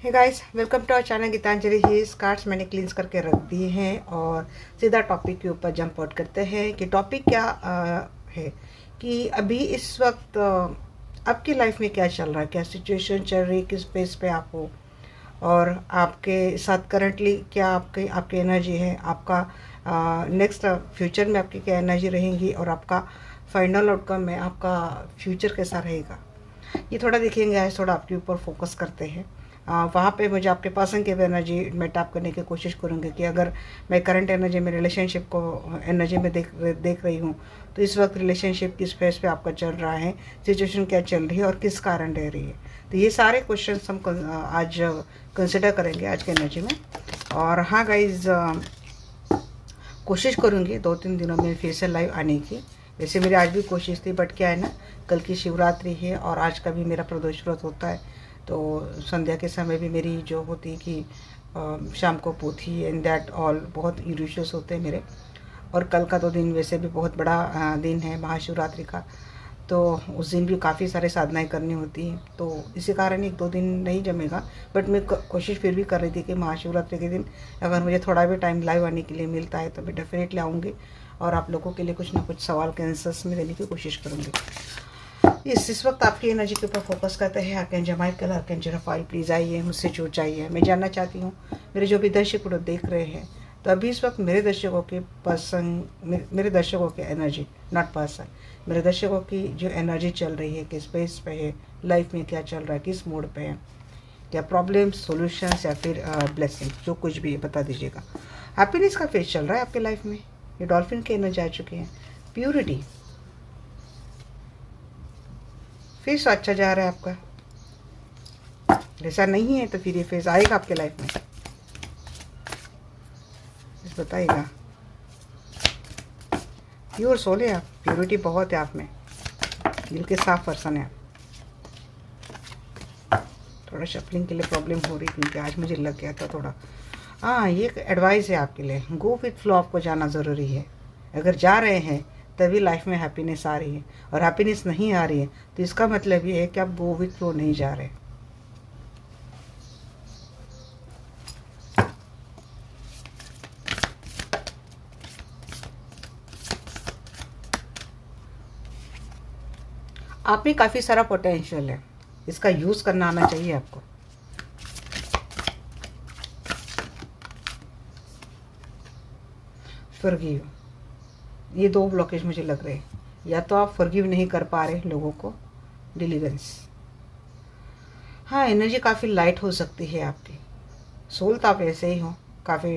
Hey guys, welcome to our channel Gitanjali. ही cards मैंने cleanse करके रख दिए हैं और सीधा टॉपिक के ऊपर जंप आउट करते हैं कि टॉपिक क्या है कि अभी इस वक्त आपकी लाइफ में क्या चल रहा है, क्या सिचुएशन चल रही है, किस पेस पे आप हो और आपके साथ करंटली क्या आपकी आपकी एनर्जी है, आपका नेक्स्ट फ्यूचर में आपकी क्या एनर्जी रहेंगी और आपका फाइनल आउटकम में आपका फ्यूचर कैसा रहेगा, ये थोड़ा देखेंगे। आज थोड़ा आपके ऊपर फोकस करते हैं। वहाँ पे मुझे आपके पर्सन की एनर्जी मैं टैप करने की कोशिश करूँगी कि अगर मैं करंट एनर्जी में रिलेशनशिप को एनर्जी में देख रही हूँ तो इस वक्त रिलेशनशिप किस फेस पे आपका चल रहा है, सिचुएशन क्या चल रही है और किस कारण रह रही है। तो ये सारे क्वेश्चन हम आज कंसिडर करेंगे आज के एनर्जी में। और हाँ गाइज, कोशिश करूँगी 2-3 दिनों में फिर से लाइव आने की। वैसे मेरी आज भी कोशिश थी, बट क्या है ना, कल की शिवरात्रि है और आज का भी मेरा प्रदोष व्रत होता है, तो संध्या के समय भी मेरी जो होती कि शाम को पोथी एंड दैट ऑल बहुत यूरिशियस होते हैं मेरे। और कल का तो दिन वैसे भी बहुत बड़ा दिन है महाशिवरात्रि का, तो उस दिन भी काफ़ी सारे साधनाएं करनी होती हैं, तो इसी कारण 1-2 दिन नहीं जमेगा। बट मैं कोशिश फिर भी कर रही थी कि महाशिवरात्रि के दिन अगर मुझे थोड़ा भी टाइम लाइव आने के लिए मिलता है तो मैं डेफिनेटली आऊँगी और आप लोगों के लिए कुछ ना कुछ सवाल के आंसर्स में देने की कोशिश करूँगी। इस वक्त आपकी एनर्जी के ऊपर फोकस करते हैं। आर्कैंजल माइकल, आर्कैंजल रफाइल, प्लीज़ आइए, मुझसे जुड़ जाइए। मैं जानना चाहती हूँ मेरे जो भी दर्शक लोग देख रहे हैं, तो अभी इस वक्त मेरे दर्शकों के मेरे दर्शकों की एनर्जी, नॉट पर्सन, मेरे दर्शकों की जो एनर्जी चल रही है, किस पेस पे है, लाइफ में क्या चल रहा है, किस मोड पे है, क्या प्रॉब्लम्स, सॉल्यूशंस या फिर ब्लेसिंग, जो कुछ भी है बता दीजिएगा। हैप्पीनेस का फेज चल रहा है आपके लाइफ में, ये डॉल्फिन की एनर्जी आ चुकी है। प्योरिटी फेस अच्छा जा रहा है आपका, ऐसा नहीं है तो फिर ये फेज आएगा आपके लाइफ में, इस बताइएगा। प्योर सोल है आप, प्योरिटी बहुत है आप में, दिल के साफ पर्सन है आप। थोड़ा शफलिंग के लिए प्रॉब्लम हो रही क्योंकि आज मुझे लग गया था थोड़ा। हाँ, ये एक एडवाइस है आपके लिए, गो विथ फ्लो आपको जाना ज़रूरी है। अगर जा रहे हैं तभी लाइफ में हैप्पीनेस आ रही है, और हैप्पीनेस नहीं आ रही है तो इसका मतलब ये है कि आप गो विथ फ्लो नहीं जा रहे। आप में काफ़ी सारा पोटेंशियल है, इसका यूज़ करना आना चाहिए आपको। फॉरगिव, ये 2 ब्लॉकेज मुझे लग रहे हैं, या तो आप फॉरगिव नहीं कर पा रहे लोगों को, डिलीवेंस। हाँ, एनर्जी काफ़ी लाइट हो सकती है आपकी, सोल तो आप ऐसे ही हो, काफ़ी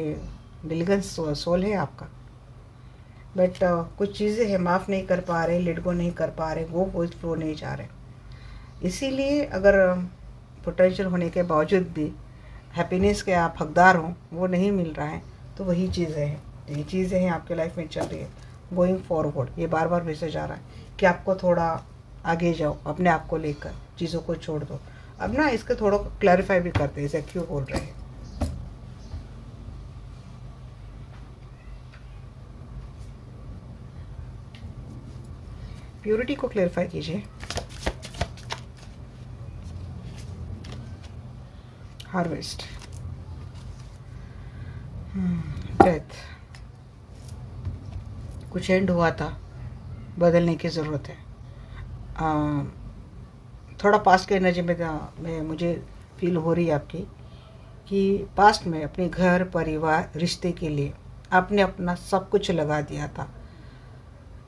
डिलीवेंस सोल है आपका, बट कुछ चीज़ें हैं माफ़ नहीं कर पा रहे, लेट गो नहीं कर पा रहे, गो विथ फ्लो नहीं जा रहे। इसीलिए अगर पोटेंशियल होने के बावजूद भी हैप्पीनेस के आप हकदार हों, वो नहीं मिल रहा है, तो वही चीज़ें हैं, ये चीज़ें हैं आपके लाइफ में चल रही है। गोइंग फॉरवर्ड, ये बार बार मैसेज आ रहा है कि आपको थोड़ा आगे जाओ, अपने आप को लेकर चीज़ों को छोड़ दो। अब ना इसके थोड़ा क्लैरिफाई भी करते हैं, इसे क्यों बोल रहे हैं। प्योरिटी को क्लैरिफाई कीजिए। हार्वेस्ट, डेथ, कुछ एंड हुआ था, बदलने की ज़रूरत है। थोड़ा पास्ट के एनर्जी में मुझे फील हो रही है आपकी कि पास्ट में अपने घर, परिवार, रिश्ते के लिए आपने अपना सब कुछ लगा दिया था।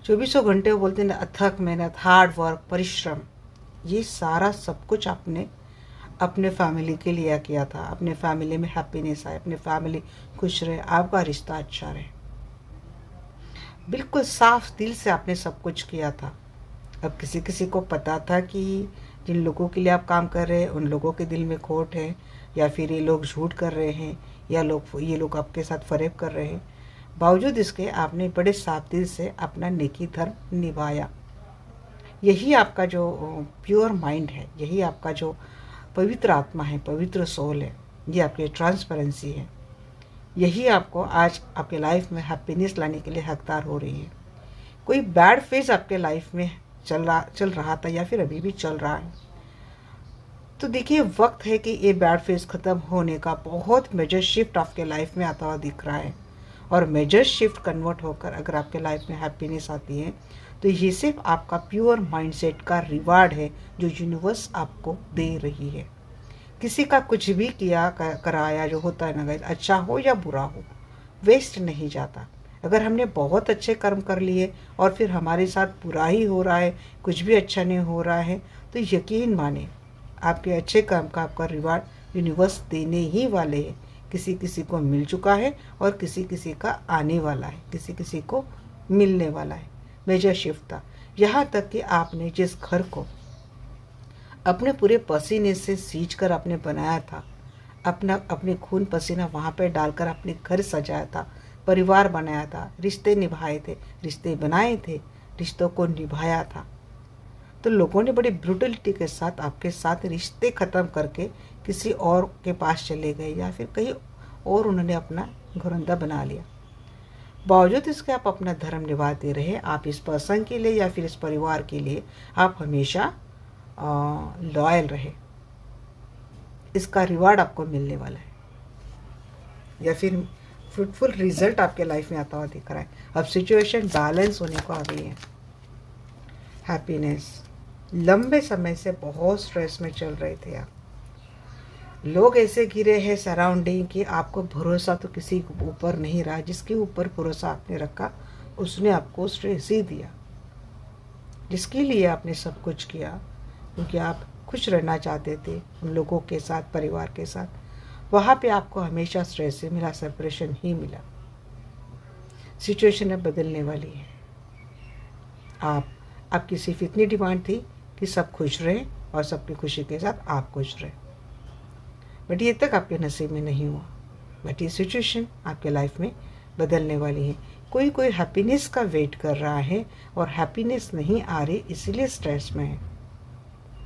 24 घंटे बोलते हैं, अथक मेहनत, हार्ड वर्क, परिश्रम, ये सारा सब कुछ आपने अपने फैमिली के लिए किया था। अपने फैमिली में हैप्पीनेस आए, अपने फैमिली खुश रहे, आपका रिश्ता अच्छा रहे, बिल्कुल साफ दिल से आपने सब कुछ किया था। अब किसी किसी को पता था कि जिन लोगों के लिए आप काम कर रहे हैं उन लोगों के दिल में खोट है, या फिर ये लोग झूठ कर रहे हैं, या ये लोग आपके साथ फरेब कर रहे हैं। बावजूद इसके आपने बड़े साफ दिल से अपना नेकी धर्म निभाया। यही आपका जो प्योर माइंड है, यही आपका जो पवित्र आत्मा है, पवित्र सोल है, ये आपकी ट्रांसपेरेंसी है। यही आपको आज आपके लाइफ में हैप्पीनेस लाने के लिए हकदार हो रही है। कोई बैड फेज आपके लाइफ में चल रहा था या फिर अभी भी चल रहा है, तो देखिए वक्त है कि ये बैड फेज ख़त्म होने का, बहुत मेजर शिफ्ट आपके लाइफ में आता हुआ दिख रहा है। और मेजर शिफ्ट कन्वर्ट होकर अगर आपके लाइफ में हैप्पीनेस आती है तो ये सिर्फ आपका प्योर माइंडसेट का रिवार्ड है जो यूनिवर्स आपको दे रही है। किसी का कुछ भी किया कराया जो होता है ना गाइस, अच्छा हो या बुरा हो, वेस्ट नहीं जाता। अगर हमने बहुत अच्छे कर्म कर लिए और फिर हमारे साथ बुरा ही हो रहा है, कुछ भी अच्छा नहीं हो रहा है, तो यकीन माने आपके अच्छे काम का आपका रिवार्ड यूनिवर्स देने ही वाले हैं। किसी किसी को मिल चुका है और किसी किसी का आने वाला है, किसी किसी को मिलने वाला है। मेजर शिफ्ट था। यहाँ तक कि आपने जिस घर को अपने पूरे पसीने से सींच कर आपने बनाया था, अपने खून पसीना वहाँ पे डालकर अपने घर सजाया था, परिवार बनाया था, रिश्ते निभाए थे, रिश्ते बनाए थे, रिश्तों को निभाया था, तो लोगों ने बड़ी ब्रूटलिटी के साथ आपके साथ रिश्ते ख़त्म करके किसी और के पास चले गए या फिर कहीं और उन्होंने अपना घरंदा बना लिया। बावजूद इसके आप अपना धर्म निभाते रहे। आप इस पर्सन के लिए या फिर इस परिवार के लिए आप हमेशा लॉयल रहे। इसका रिवार्ड आपको मिलने वाला है या फिर फ्रूटफुल रिजल्ट आपके लाइफ में आता हुआ दिख रहा है। अब सिचुएशन बैलेंस होने को आ गई है। हैप्पीनेस। लंबे समय से बहुत स्ट्रेस में चल रहे थे आप। लोग ऐसे घिरे हैं सराउंडिंग कि आपको भरोसा तो किसी के ऊपर नहीं रहा। जिसके ऊपर भरोसा आपने रखा उसने आपको स्ट्रेस ही दिया। जिसके लिए आपने सब कुछ किया क्योंकि आप खुश रहना चाहते थे उन लोगों के साथ, परिवार के साथ, वहाँ पे आपको हमेशा स्ट्रेस ही मिला, सेपरेशन ही मिला। सिचुएशन अब बदलने वाली है। आपकी सिर्फ इतनी डिमांड थी कि सब खुश रहें और सबकी खुशी के साथ आप खुश रहें, बट ये तक आपके नसीब में नहीं हुआ। बट ये सिचुएशन आपके लाइफ में बदलने वाली है। कोई कोई हैप्पीनेस का वेट कर रहा है और हैप्पीनेस नहीं आ रही, इसीलिए स्ट्रेस में है।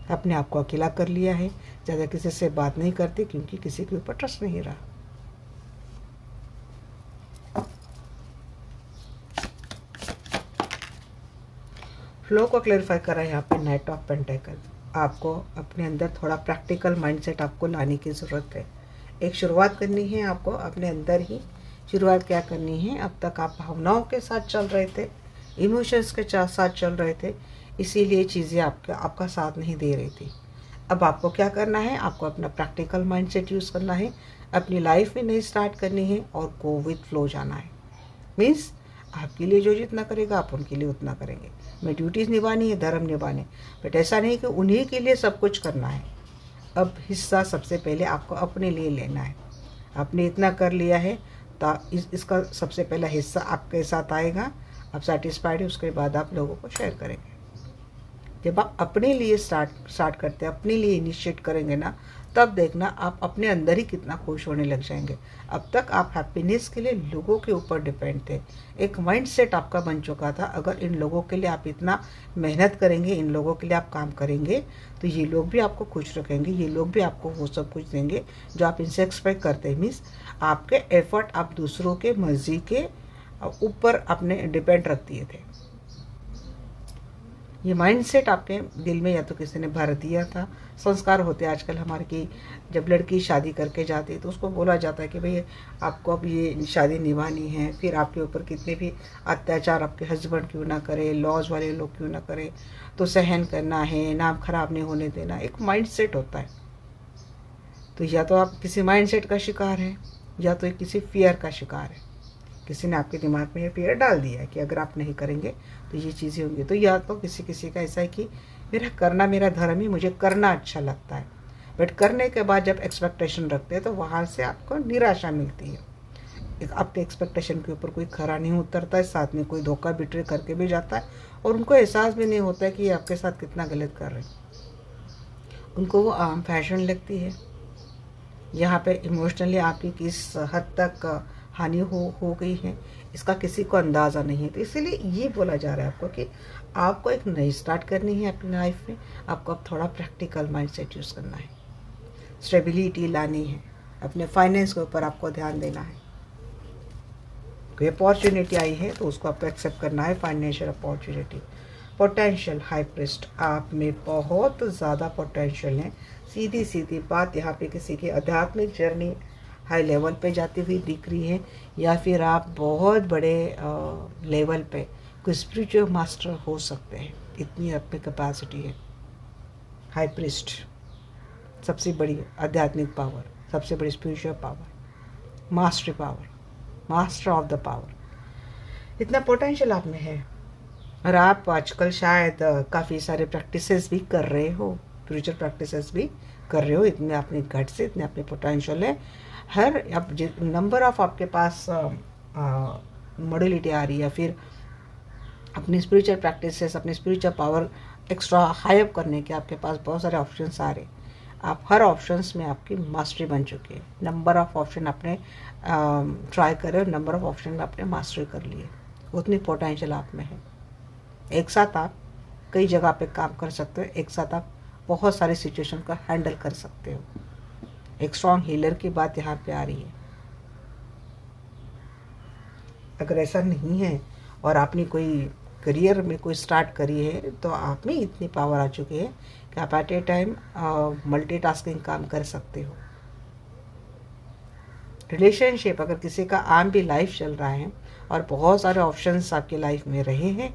अपने आप को अकेला कर लिया है, ज़्यादा किसी से बात नहीं करते क्योंकि किसी के ऊपर ट्रस्ट नहीं रहा। फ्लो को क्लैरिफाई करा है यहाँ पे नाइट ऑफ पेंटेकल। आपको अपने अंदर थोड़ा प्रैक्टिकल माइंडसेट आपको लाने की ज़रूरत है। एक शुरुआत करनी है आपको अपने अंदर ही। शुरुआत क्या करनी है? अब तक आप भावनाओं के साथ चल रहे थे, इमोशंस के साथ चल रहे थे, इसीलिए चीज़ें आपका साथ नहीं दे रही थी। अब आपको क्या करना है? आपको अपना प्रैक्टिकल माइंडसेट यूज़ करना है, अपनी लाइफ में नई स्टार्ट करनी है और गो विथ फ्लो जाना है। मीन्स आपके लिए जो जितना करेगा आप उनके लिए उतना करेंगे। मैं ड्यूटीज़ निभानी है, धर्म निभाने, बट ऐसा नहीं कि उन्हीं के लिए सब कुछ करना है। अब हिस्सा सबसे पहले आपको अपने लिए लेना है। आपने इतना कर लिया है तो इसका सबसे पहला हिस्सा आपके साथ आएगा। आप सेटिस्फाइड है, उसके बाद आप लोगों को शेयर करेंगे। जब आप अपने लिए स्टार्ट करते हैं, अपने लिए इनिशिएट करेंगे ना, तब देखना आप अपने अंदर ही कितना खुश होने लग जाएंगे। अब तक आप हैप्पीनेस के लिए लोगों के ऊपर डिपेंड थे। एक माइंडसेट आपका बन चुका था, अगर इन लोगों के लिए आप इतना मेहनत करेंगे, इन लोगों के लिए आप काम करेंगे, तो ये लोग भी आपको खुश रखेंगे, ये लोग भी आपको वो सब कुछ देंगे जो आप इनसे एक्सपेक्ट करते हैं। मीन्स आपके एफर्ट आप दूसरों के मर्जी के ऊपर अपने डिपेंड रख दिए थे। ये माइंडसेट आपके दिल में या तो किसी ने भर दिया था। संस्कार होते आजकल हमारे कि जब लड़की शादी करके जाती है तो उसको बोला जाता है कि भाई आपको अब ये शादी निभानी है, फिर आपके ऊपर कितने भी अत्याचार आपके हस्बैंड क्यों ना करे, लॉज वाले लोग क्यों ना करे, तो सहन करना है, नाम खराब नहीं होने देना। एक माइंडसेट होता है। तो या तो आप किसी माइंडसेट का शिकार हैं या तो किसी फियर का शिकार है। किसी ने आपके दिमाग में ये फियर डाल दिया है कि अगर आप नहीं करेंगे तो ये चीज़ें होंगी। तो या तो किसी का ऐसा है कि मेरा धर्म ही, मुझे करना अच्छा लगता है, बट करने के बाद जब एक्सपेक्टेशन रखते हैं तो वहाँ से आपको निराशा मिलती है। आपके एक्सपेक्टेशन के ऊपर कोई खरा नहीं उतरता है, साथ में कोई धोखा बिट्रे करके भी जाता है और उनको एहसास भी नहीं होता है कि ये आपके साथ कितना गलत कर रहे हैं। उनको वो आम फैशन लगती है। यहाँ पे इमोशनली आपकी किस हद तक हानि हो गई है इसका किसी को अंदाज़ा नहीं है। तो इसीलिए ये बोला जा रहा है आपको कि आपको एक नई स्टार्ट करनी है अपनी लाइफ में। आपको अब थोड़ा प्रैक्टिकल माइंडसेट यूज़ करना है, स्टेबिलिटी लानी है, अपने फाइनेंस के ऊपर आपको ध्यान देना है। कोई अपॉर्चुनिटी आई है तो उसको आपको एक्सेप्ट करना है, financial opportunity. Potential high priest, आप में बहुत ज़्यादा पोटेंशियल है। सीधी सीधी बात, यहाँ पे किसी की आध्यात्मिक जर्नी हाई लेवल पे जाती हुई दिख रही है, या फिर आप बहुत बड़े लेवल पे कोई स्पिरिचुअल मास्टर हो सकते हैं, इतनी आप में कैपेसिटी है। हाई प्रिस्ट सबसे बड़ी आध्यात्मिक पावर, सबसे बड़ी spiritual power, mastery power, master of the power, इतना पोटेंशियल आप में है। और आप आजकल शायद काफ़ी सारे प्रैक्टिसेस भी कर रहे हो, स्पिरिचुअल प्रैक्टिसेस भी कर रहे हो, इतने अपने घट से, इतने अपने पोटेंशियल है। हर अब नंबर ऑफ आपके पास मॉडलिटी आ रही है, फिर अपनी स्पिरिचुअल प्रैक्टिसेस, अपनी spiritual power extra high up करने के आपके पास बहुत सारे ऑप्शंस आ रहे। आप हर ऑप्शंस में आपकी मास्टरी बन चुकी है। नंबर ऑफ ऑप्शन आपने ट्राई करे, नंबर ऑफ ऑप्शन में आपने मास्टरी कर लिए, उतनी पोटेंशियल आप में है। एक साथ आप कई जगह पे काम कर सकते हो, एक साथ आप बहुत सारी सिचुएशन का हैंडल कर सकते हो। एक स्ट्रॉन्ग हीलर की बात यहाँ पे आ रही है। अगर ऐसा नहीं है और आपने कोई करियर में कोई स्टार्ट करी है, तो आप में इतनी पावर आ चुकी है कि आप एट ए टाइम मल्टीटास्किंग काम कर सकते हो। रिलेशनशिप, अगर किसी का आम भी लाइफ चल रहा है और बहुत सारे ऑप्शंस आपकी लाइफ में रहे हैं,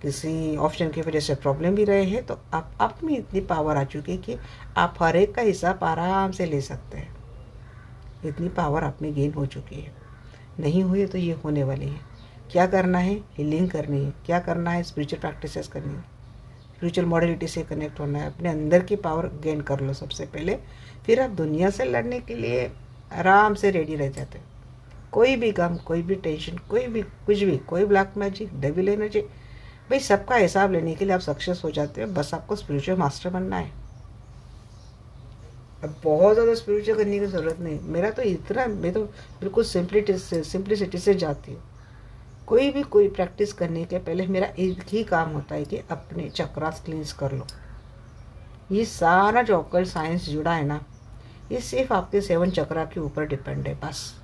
किसी ऑप्शन की वजह से प्रॉब्लम भी रहे हैं, तो आप में इतनी पावर आ चुकी है कि आप हर एक का हिसाब आराम से ले सकते हैं। इतनी पावर आप में गेन हो चुकी है। नहीं हुई तो ये होने वाली है। क्या करना है? हीलिंग करनी है। क्या करना है? स्पिरिचुअल प्रैक्टिसेस करनी है, स्पिरिचुअल मॉडलिटी से कनेक्ट होना है, अपने अंदर की पावर गेन कर लो सबसे पहले, फिर आप दुनिया से लड़ने के लिए आराम से रेडी रह जाते हो। कोई भी गम, कोई भी टेंशन, कोई भी कुछ भी, कोई ब्लैक मैजिक, डेविल एनर्जी, भाई सबका हिसाब लेने के लिए आप सक्सेस हो जाते हो। बस आपको स्पिरिचुअल मास्टर बनना है। अब बहुत ज़्यादा स्पिरिचुअल करने की ज़रूरत नहीं। मैं तो बिल्कुल सिंप्लिसिटी से जाती हूँ। कोई प्रैक्टिस करने के पहले मेरा एक ही काम होता है कि अपने चक्रास क्लींस कर लो। ये सारा जो ऑकल्ट साइंस जुड़ा है ना, ये सिर्फ आपके 7 चक्रा के ऊपर डिपेंड है। बस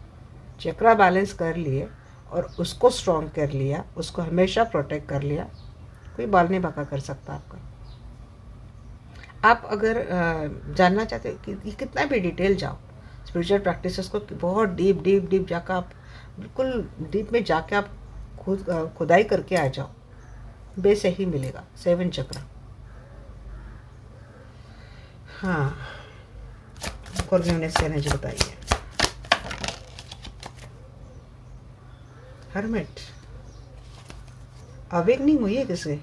चक्रा बैलेंस कर लिए और उसको स्ट्रॉन्ग कर लिया, उसको हमेशा प्रोटेक्ट कर लिया, कोई बाल नहीं बाका कर सकता आपका। आप अगर जानना चाहते हो कि कितना भी डिटेल जाओ स्पिरिचुअल प्रैक्टिसेस को, बहुत डीप जाकर आप बिल्कुल डीप में जाके आप खुदाई करके आ जाओ, बेस ही मिलेगा। 7 चक्र। हाँ, फॉरगिवनेस की एनर्जी बताइए। हर्मिट, अवेकनिंग हुई है किसे?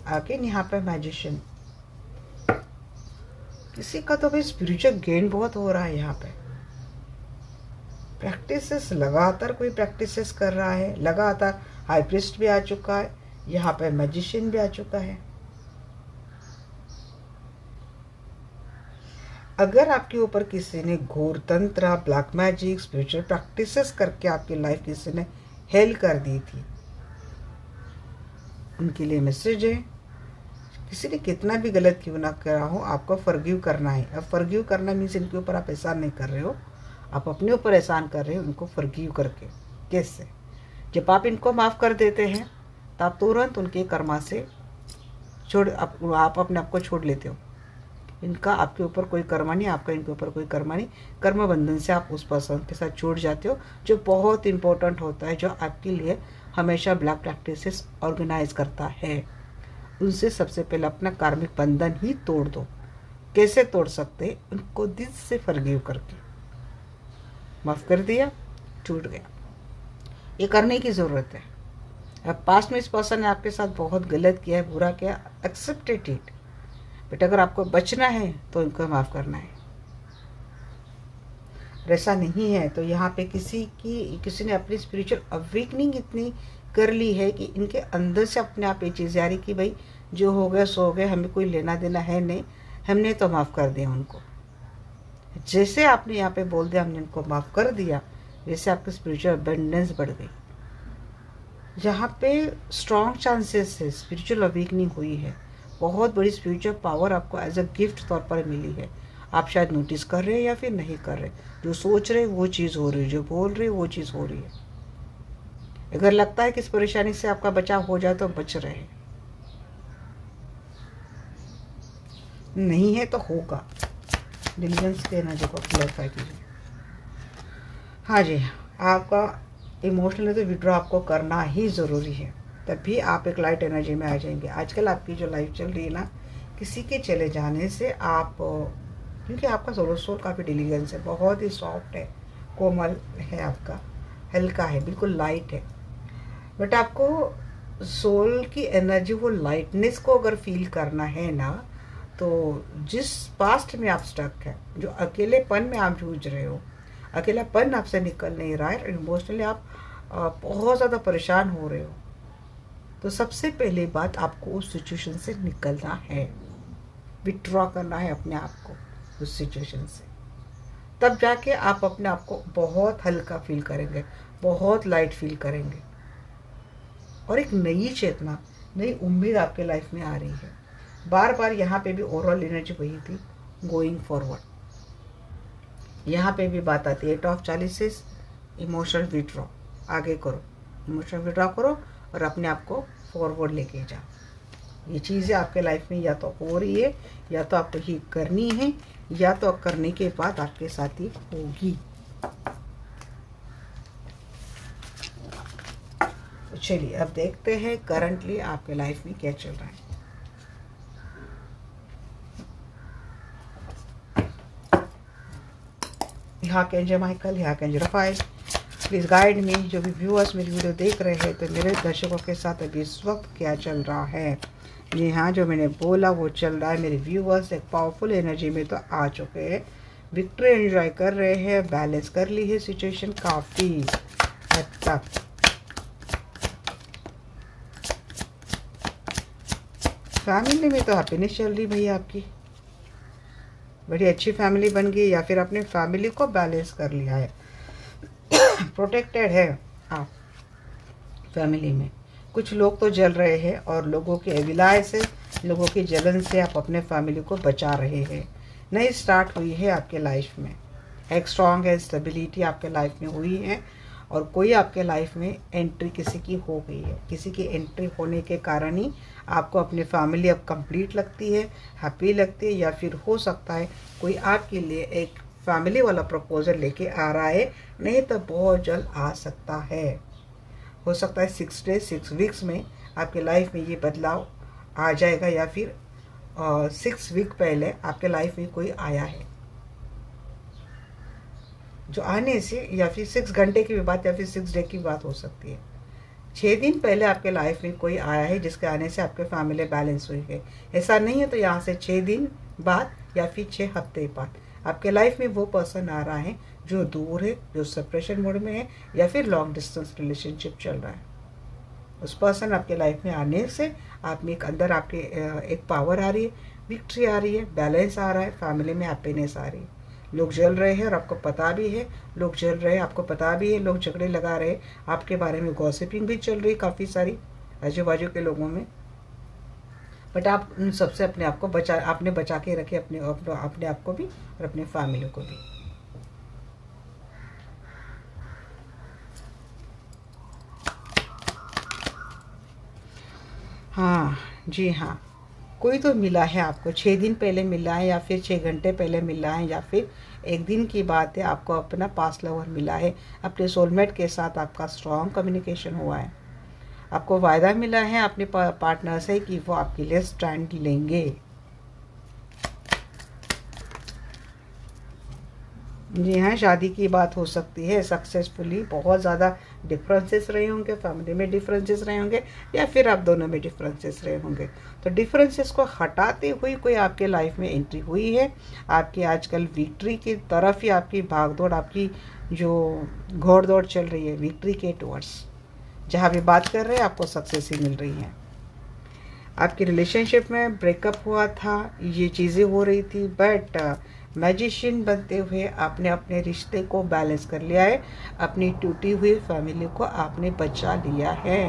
आगे यहाँ पे मैजिशियन, किसी का तो भाई स्पिरिचुअल गेन बहुत हो रहा है। यहाँ पे प्रैक्टिसेस लगातार, कोई प्रैक्टिसेस कर रहा है लगातार। हाई प्रीस्ट भी आ चुका है, यहाँ पे मैजिशियन भी आ चुका है। अगर आपके ऊपर किसी ने घोर तंत्र, ब्लैक मैजिक, स्पिरिचुअल प्रैक्टिसेस करके आपकी लाइफ किसी ने हेल कर दी थी, उनके लिए मैसेज है, किसी ने कितना भी गलत क्यों ना करा हो, आपको फॉरगिव करना है। अब फॉरगिव करना मीन्स इनके ऊपर आप एहसान नहीं कर रहे हो, आप अपने ऊपर एहसान कर रहे हो उनको फॉरगिव करके। कैसे? जब आप इनको माफ़ कर देते हैं तो आप तुरंत उनके कर्मा से आप अपने आप को छोड़ लेते हो। इनका आपके ऊपर कोई कर्मा नहीं, आपका इनके ऊपर कोई कर्मा नहीं। कर्म बंधन से आप उस पर्सन के साथ छूट जाते हो, जो बहुत इंपॉर्टेंट होता है, जो आपके लिए हमेशा ब्लैक प्रैक्टिसेस ऑर्गेनाइज करता है। उनसे सबसे पहले अपना कार्मिक बंधन ही तोड़ दो। कैसे तोड़ सकते हैं? उनको दिल से फॉरगिव करके। माफ़ कर दिया, छूट गया। ये करने की ज़रूरत है। अब पास्ट में इस पर्सन ने आपके साथ बहुत गलत किया है, बुरा किया, एक्सेप्टेड इट, बट अगर आपको बचना है तो इनको माफ़ करना है। ऐसा नहीं है तो यहाँ पे किसी ने अपनी स्पिरिचुअल अवेकनिंग इतनी कर ली है कि इनके अंदर से अपने आप ये चीज़ आ रही कि भाई जो हो गया सो हो गया, हमें कोई लेना देना है नहीं, हमने तो माफ़ कर दिया उनको। जैसे आपने यहाँ पे बोल दिया हमने इनको माफ़ कर दिया, वैसे आपकी स्पिरिचुअल अबंडेंस बढ़ गई। यहाँ पे स्ट्रॉन्ग चांसेस है स्पिरिचुअल अवेकनिंग हुई है। बहुत बड़ी स्पिरिचुअल पावर आपको एज अ गिफ्ट तौर पर मिली है। आप शायद नोटिस कर रहे हैं या फिर नहीं कर रहे। जो सोच रहे वो चीज़ हो रही है, जो बोल रहे वो चीज़ हो रही है। अगर लगता है कि इस परेशानी से आपका बचाव हो जाए तो बच रहे हैं। नहीं है तो होगा। डिलीजेंस के एनर्जी को क्लैरिफाई कीजिए। हाँ जी, आपका इमोशनली तो विड्रॉ आपको करना ही ज़रूरी है, तभी आप एक लाइट एनर्जी में आ जाएंगे। आजकल आपकी जो लाइफ चल रही है ना, किसी के चले जाने से आप, क्योंकि आपका सोल काफ़ी डिलीजेंस है, बहुत ही सॉफ्ट है, कोमल है, आपका हल्का है, बिल्कुल लाइट है। बट आपको सोल की एनर्जी, वो लाइटनेस को अगर फील करना है ना, तो जिस पास्ट में आप स्टक है, जो अकेलेपन में आप जूझ रहे हो, अकेलापन आपसे निकल नहीं रहा है, इमोशनली आप बहुत ज़्यादा परेशान हो रहे हो, तो सबसे पहली बात आपको उस सिचुएशन से निकलना है, विथड्रॉ करना है अपने आप को उस सिचुएशन से। तब जाके आप अपने आप को बहुत हल्का फील करेंगे, बहुत लाइट फील करेंगे, और एक नई चेतना, नई उम्मीद आपके लाइफ में आ रही है। बार बार यहाँ पे भी ओवरऑल एनर्जी वही थी, गोइंग फॉरवर्ड। यहाँ पे भी बात आती है 8 ऑफ चालीसेस, इमोशनल विड्रॉ, आगे करो, इमोशनल विड्रॉ करो और अपने आप को फॉरवर्ड लेके जाओ। ये चीज़ें आपके लाइफ में या तो हो रही है, या तो आपको ही करनी है, या तो करने के बाद आपके साथ ही होगी। चलिए अब देखते हैं करंटली आपके लाइफ में क्या चल रहा है। यहाँ कैंजर माइकल, यहाँ कैंजर रफाइल, प्लीज़ गाइड मी। जो भी व्यूअर्स मेरी वीडियो देख रहे हैं, तो मेरे दर्शकों के साथ अभी इस वक्त क्या चल रहा है। जी हाँ, जो मैंने बोला वो चल रहा है। मेरे व्यूअर्स एक पावरफुल एनर्जी में तो आ चुके हैं, विक्ट्री एंजॉय कर रहे हैं, बैलेंस कर ली है सिचुएशन काफ़ी हद तक। फैमिली में तो हैप्पीनेस चल रही भैया आपकी, बड़ी अच्छी फैमिली बन गई, या फिर अपने फैमिली को बैलेंस कर लिया है, प्रोटेक्टेड है आप फैमिली में। कुछ लोग तो जल रहे हैं, और लोगों के अविलाय से, लोगों की जलन से आप अपने फैमिली को बचा रहे हैं। नई स्टार्ट हुई है आपके लाइफ में, एक स्ट्रॉन्ग है, स्टेबिलिटी आपके लाइफ में हुई है, और कोई आपके लाइफ में एंट्री किसी की हो गई है। किसी की एंट्री होने के कारण ही आपको अपनी फैमिली अब कंप्लीट लगती है, हैप्पी लगती है, या फिर हो सकता है कोई आपके लिए एक फैमिली वाला प्रपोजल लेके आ रहा है, नहीं तो बहुत जल्द आ सकता है। हो सकता है 6 डेज 6 वीक्स में आपके लाइफ में ये बदलाव आ जाएगा, या फिर 6 वीक पहले आपके लाइफ में कोई आया है जो आने से, या फिर 6 घंटे की भी बात, या फिर 6 डे की बात हो सकती है। 6 दिन पहले आपके लाइफ में कोई आया है जिसके आने से आपके फैमिली बैलेंस हुई है। ऐसा नहीं है तो यहाँ से 6 दिन बाद या फिर 6 हफ्ते बाद आपके लाइफ में वो पर्सन आ रहा है जो दूर है, जो सेपरेशन मोड में है, या फिर लॉन्ग डिस्टेंस रिलेशनशिप चल रहा है। उस पर्सन आपके लाइफ में आने से आप में एक अंदर आपके एक पावर आ रही है, विक्ट्री आ रही है, बैलेंस आ रहा है, फैमिली में हैप्पीनेस आ रही है। लोग जल रहे हैं और आपको पता भी है, लोग जल रहे हैं आपको पता भी है, लोग झगड़े लगा रहे हैं, आपके बारे में गॉसिपिंग भी चल रही है काफ़ी सारी आजू बाजू के लोगों में। बट आप उन सबसे अपने आप को आपने बचा के रखे, अपने आप को भी और अपने फैमिली को भी। हाँ जी हाँ, कोई तो मिला है आपको, 6 दिन पहले मिला है, या फिर 6 घंटे पहले मिला है, या फिर एक दिन की बात है, आपको अपना पास्ट लवर मिला है। अपने सोलमेट के साथ आपका स्ट्रॉन्ग कम्युनिकेशन हुआ है, आपको वायदा मिला है अपने पार्टनर से कि वो आपके लिए स्टैंड लेंगे। जी हाँ, शादी की बात हो सकती है सक्सेसफुली। बहुत ज़्यादा डिफरेंसेस रहे होंगे, फैमिली में डिफरेंसेस रहे होंगे, या फिर आप दोनों में डिफरेंसेस रहे होंगे। तो डिफरेंसेस को हटाते हुए कोई आपके लाइफ में एंट्री हुई है। आपकी आजकल विक्ट्री की तरफ ही आपकी भागदौड़, आपकी जो घोड़ दौड़ चल रही है विक्ट्री के टुवर्ड्स। जहाँ भी बात कर रहे हैं आपको सक्सेस ही मिल रही है। आपकी रिलेशनशिप में ब्रेकअप हुआ था, ये चीज़ें हो रही थी, बट मैजिशियन बनते हुए आपने अपने रिश्ते को बैलेंस कर लिया है, अपनी टूटी हुई फैमिली को आपने बचा लिया है।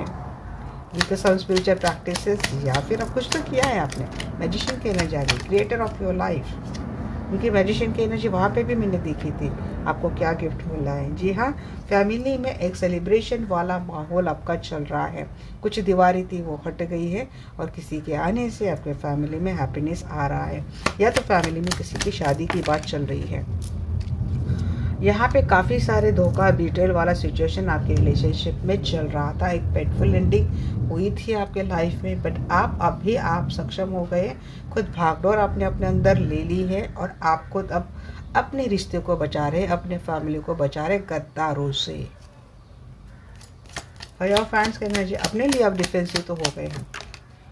विद सम स्पिरिचुअल प्रैक्टिसेस, या फिर अब कुछ तो किया है आपने। मैजिशियन कहना चाहिए, क्रिएटर ऑफ योर लाइफ। क्योंकि मैजिशियन की एनर्जी वहाँ पे भी मैंने देखी थी। आपको क्या गिफ्ट मिला है? जी हाँ, फैमिली में एक सेलिब्रेशन वाला माहौल आपका चल रहा है। कुछ दीवारी थी वो हट गई है और किसी के आने से आपके फैमिली में हैप्पीनेस आ रहा है, या तो फैमिली में किसी की शादी की बात चल रही है। यहाँ पे काफ़ी सारे धोखा बीट्रेल वाला सिचुएशन आपके रिलेशनशिप में चल रहा था। एक पेनफुल एंडिंग हुई थी आपके लाइफ में, बट आप सक्षम हो गए। खुद भागदौड़ आपने अपने अंदर ले ली है और आप खुद अब अपने रिश्ते को बचा रहे, अपने फैमिली को बचा रहे गद्दारों से। फैया फैंस कहना जी अपने लिए आप डिफेंसिव तो हो गए हैं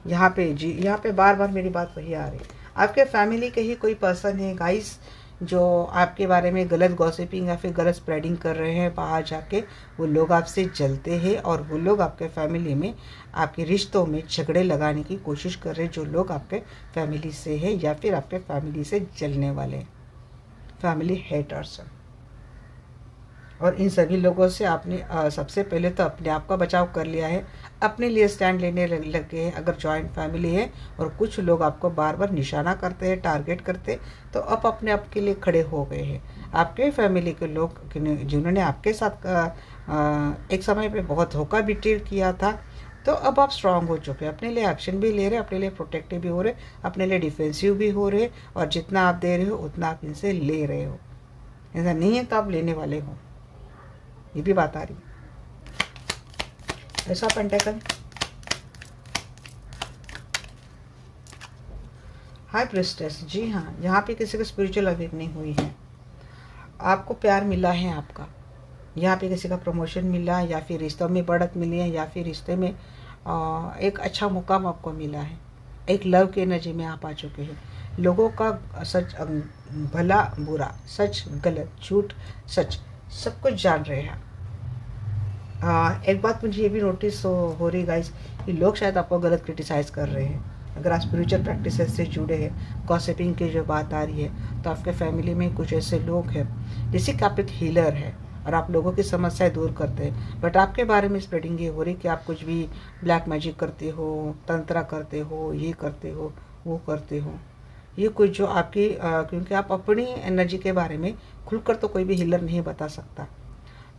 यहाँ पे। जी यहाँ पे बार बार मेरी बात वही आ रही है। आपके फैमिली के ही कोई पर्सन है गाइस जो आपके बारे में गलत गॉसिपिंग या फिर गलत स्प्रेडिंग कर रहे हैं बाहर जाके। वो लोग आपसे जलते हैं और वो लोग आपके फैमिली में, आपके रिश्तों में झगड़े लगाने की कोशिश कर रहे हैं, जो लोग आपके फैमिली से है या फिर आपके फैमिली से जलने वाले फैमिली हेटर्स। और इन सभी लोगों से आपने सबसे पहले तो अपने आप का बचाव कर लिया है, अपने लिए स्टैंड लेने लगे हैं। अगर जॉइंट फैमिली है और कुछ लोग आपको बार बार निशाना करते हैं, टारगेट करते, तो अब अपने आप के लिए खड़े हो गए हैं। आपके फैमिली के लोग जिन्होंने आपके साथ एक समय पे बहुत धोखा भी ट्रीट किया था, तो अब आप स्ट्रांग हो चुके हैं, अपने लिए एक्शन भी ले रहे, अपने लिए प्रोटेक्टिव भी हो रहे, अपने लिए डिफेंसिव भी हो रहे, और जितना आप दे रहे हो उतना आप इनसे ले रहे हो। ऐसा नहीं है तो आप लेने वाले हो, ये भी बात आ रही है। ऐसा पेंटेकल, हाई प्रिस्टेस। जी हाँ, यहाँ पे किसी को स्पिरिचुअल अवेकनिंग हुई है, आपको प्यार मिला है आपका, यहाँ पे किसी का प्रमोशन मिला, या फिर रिश्तों में बढ़त मिली है, या फिर रिश्ते में एक अच्छा मुकाम आपको मिला है। एक लव की एनर्जी में आप आ चुके हैं। लोगों का सच भला बुरा, सच गलत, झूठ सच, सब कुछ जान रहे हैं। एक बात मुझे ये भी नोटिस हो रही गाइस कि लोग शायद आपको गलत क्रिटिसाइज़ कर रहे हैं। अगर आप स्पिरिचुअल प्रैक्टिस से जुड़े हैं, गॉसिपिंग की जो बात आ रही है, तो आपके फैमिली में कुछ ऐसे लोग हैं जैसे कि आप एक हीलर है और आप लोगों की समस्याएं दूर करते हैं, बट आपके बारे में स्प्रेडिंग ये हो रही कि आप कुछ भी ब्लैक मैजिक करते हो, तंत्रा करते हो, ये करते हो, वो करते हो। ये कुछ जो आपकी क्योंकि आप अपनी एनर्जी के बारे में खुलकर तो कोई भी हीलर नहीं बता सकता।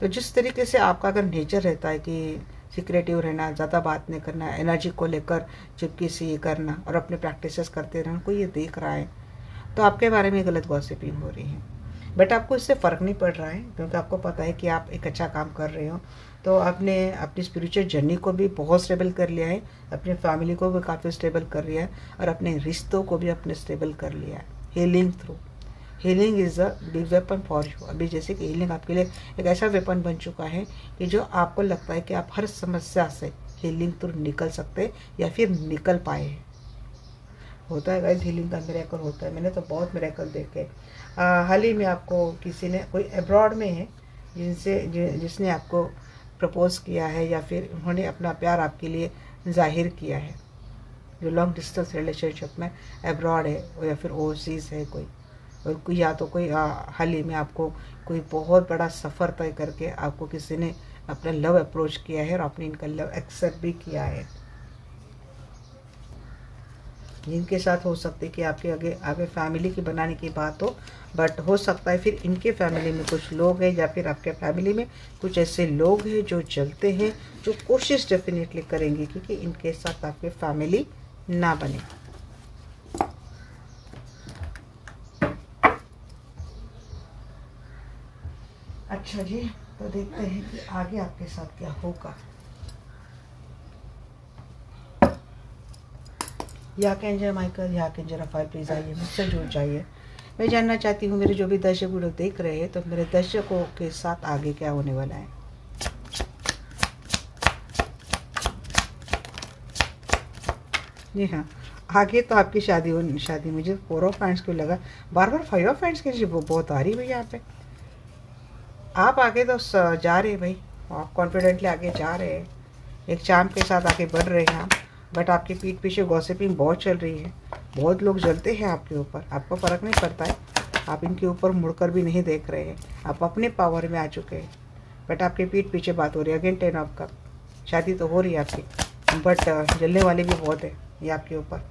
तो जिस तरीके से आपका अगर नेचर रहता है कि सिक्रेटिव रहना, ज़्यादा बात नहीं करना, एनर्जी को लेकर चुपके से ये करना और अपने प्रैक्टिसेस करते रहना, कोई ये देख रहा है तो आपके बारे में गलत गॉसिपिंग हो रही है। बट आपको इससे फ़र्क नहीं पड़ रहा है, क्योंकि आपको पता है कि आप एक अच्छा काम कर रहे हो। तो आपने अपनी स्पिरिचुअल जर्नी को भी बहुत स्टेबल कर लिया है, अपनी फैमिली को भी काफ़ी स्टेबल कर लिया है, और अपने रिश्तों को भी अपने स्टेबल कर लिया है। Healing through, healing is a big weapon for you. अभी जैसे कि हीलिंग आपके लिए एक ऐसा वेपन बन चुका है कि जो आपको लगता है कि आप हर समस्या से हीलिंग थ्रू निकल सकते या फिर निकल पाए हैं। होता है गाइस, हीलिंग का मिरेकल होता है। मैंने तो बहुत मिरेकल देखे। हाल ही में आपको किसी ने, कोई अब्रॉड में है जिसने आपको प्रपोज किया है, या फिर उन्होंने अपना प्यार आपके लिए जाहिर किया है, जो लॉन्ग डिस्टेंस रिलेशनशिप में अब्रॉड है या फिर ओवरसीज़ है कोई, और कोई या तो कोई हाल ही में आपको कोई बहुत बड़ा सफ़र तय करके आपको किसी ने अपना लव अप्रोच किया है और आपने इनका लव एक्सेप्ट भी किया है। जिनके साथ हो सकते कि आपके आगे आगे फैमिली की बनाने की बात हो, बट हो सकता है फिर इनके फैमिली में कुछ लोग हैं, या फिर आपके फैमिली में कुछ ऐसे लोग हैं जो चलते हैं, जो कोशिश डेफिनेटली करेंगे क्योंकि इनके साथ आपके फैमिली ना बने। अच्छा जी, तो देखते हैं कि आगे आपके साथ क्या होगा। या कैंजर माइकल, या कैंजर रफाइल, प्लीज़ आइए, मुझसे जुड़ जाइए। मैं जानना चाहती हूँ मेरे जो भी दर्शक वीडियो देख रहे हैं, तो मेरे दर्शकों के साथ आगे क्या होने वाला है। जी हाँ, आगे तो आपकी शादी मुझे 4 ऑफ हैंड्स क्यों लगा, बार बार 5 ऑफ हैंड्स की वो बहुत आ रही है भाई। यहाँ पे आप आगे तो जा रहे हैं भाई, आप कॉन्फिडेंटली आगे जा रहे हैं, एक चाम के साथ आगे बढ़ रहे हैं आप, बट आपकी पीठ पीछे गॉसिपिंग बहुत चल रही है। बहुत लोग जलते हैं आपके ऊपर, आपको फ़र्क नहीं पड़ता है, आप इनके ऊपर मुड़कर भी नहीं देख रहे हैं, आप अपने पावर में आ चुके हैं, बट आपके पीठ पीछे बात हो रही है। अगेन 10 ऑफ कप, शादी तो हो रही है आपकी, बट जलने वाले भी बहुत है ये आपके ऊपर।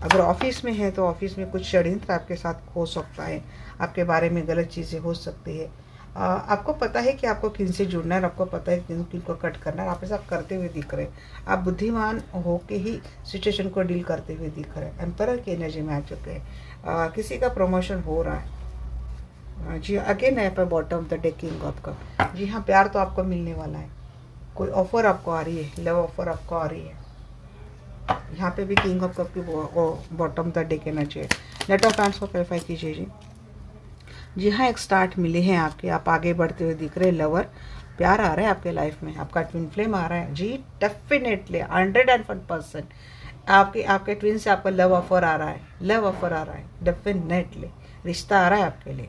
अगर ऑफिस में है तो ऑफिस में कुछ षड्यंत्र आपके साथ हो सकता है, आपके बारे में गलत चीज़ें हो सकती है। आपको पता है कि आपको किन से जुड़ना है, आपको पता है किन को कट करना है, आप ऐसा करते हुए दिख रहे हैं। आप बुद्धिमान होके ही सिचुएशन को डील करते हुए दिख रहे हैं। एम्परर की एनर्जी में आ चुके हैं। किसी का प्रमोशन हो रहा है। जी अगेन है पर bottom of the day king of cup. जी हाँ, प्यार तो आपको मिलने वाला है, कोई ऑफर आपको आ रही है, लव ऑफर आपको आ रही है। यहाँ पे भी किंग ऑफ कप की बॉटम द डे कहना चाहिए। नेट ऑफ हैंड्स को क्लैरिफाई कीजिए जी। जी हाँ, एक स्टार्ट मिले हैं आपके, आप आगे बढ़ते हुए दिख रहे हैं। लवर प्यार आ रहा है आपके लाइफ में, आपका ट्विन फ्लेम आ रहा है जी। डेफिनेटली 101% आपके ट्विन से आपका लव ऑफर आ रहा है, लव ऑफर आ रहा है। डेफिनेटली रिश्ता आ रहा है आपके लिए।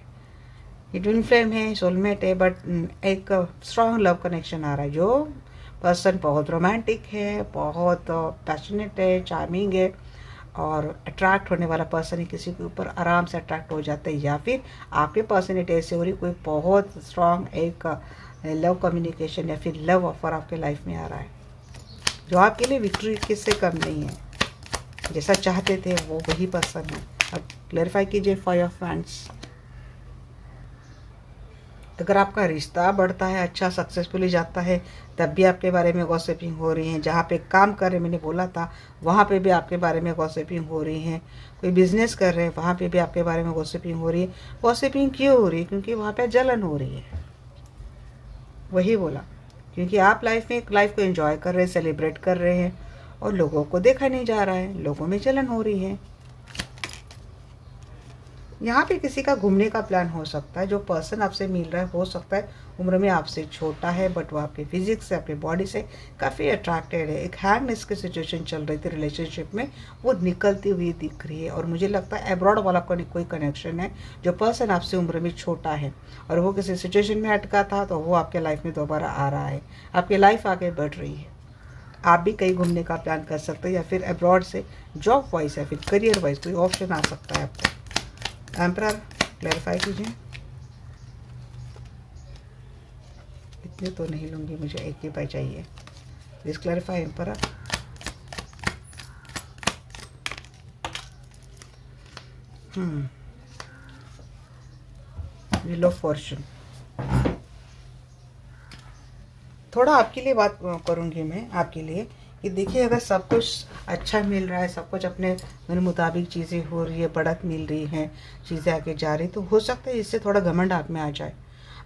ये ट्विन फ्लेम है, सोलमेट है, बट एक स्ट्रॉन्ग लव कनेक्शन आ रहा है। जो पर्सन बहुत रोमांटिक है, बहुत पैशनेट है, चार्मिंग है और अट्रैक्ट होने वाला पर्सन ही किसी के ऊपर आराम से अट्रैक्ट हो जाता है, या फिर आपके पर्सनैलिटी ऐसे हो रही कोई बहुत स्ट्रॉन्ग एक लव कम्युनिकेशन या फिर लव ऑफर आपके लाइफ में आ रहा है, जो आपके लिए विक्ट्री किससे कम नहीं है। जैसा चाहते थे वो वही पर्सन है। अब क्लैरिफाई कीजिए 5 ऑफ हैंड्स। अगर आपका रिश्ता बढ़ता है, अच्छा सक्सेसफुली जाता है, तब भी आपके बारे में गॉसिपिंग हो रही है। जहाँ पे काम कर रहे, मैंने बोला था, वहाँ पे भी आपके बारे में गॉसिपिंग हो रही है। कोई बिजनेस कर रहे हैं, वहाँ पे भी आपके बारे में गॉसिपिंग हो रही है। गॉसिपिंग क्यों हो रही है? क्योंकि वहाँ पे जलन हो रही है। वही बोला, क्योंकि आप लाइफ में लाइफ को एंजॉय कर रहे हैं, सेलिब्रेट कर रहे हैं और लोगों को देखा नहीं जा रहा है, लोगों में जलन हो रही है। यहाँ पे किसी का घूमने का प्लान हो सकता है। जो पर्सन आपसे मिल रहा है हो सकता है उम्र में आपसे छोटा है, बट वो आपके फिजिक्स से, आपके बॉडी से काफ़ी अट्रैक्टेड है। एक हैंगनेस की सिचुएशन चल रही थी रिलेशनशिप में, वो निकलती हुई दिख रही है। और मुझे लगता है अब्रॉड वाला कोई कनेक्शन है। जो पर्सन आपसे उम्र में छोटा है और वो किसी सिचुएशन में अटका था, तो वो आपके लाइफ में दोबारा आ रहा है। आपकी लाइफ आगे बढ़ रही है। आप भी कहीं घूमने का प्लान कर सकते हैं, या फिर अब्रॉड से जॉब वाइज या फिर करियर वाइज कोई ऑप्शन आ सकता है आपको। एम्परर क्लैरिफाई कीजिए। इतने तो नहीं लूँगी, मुझे एक ही पाई चाहिए। Please clarify emperor. Wheel of Fortune. थोड़ा आपके लिए बात करूँगी मैं आपके लिए कि देखिए, अगर सब कुछ अच्छा मिल रहा है, सब कुछ अपने मन मुताबिक चीज़ें हो रही है, बढ़त मिल रही हैं, चीज़ें आगे जा रही, तो हो सकता है इससे थोड़ा घमंड आप में आ जाए।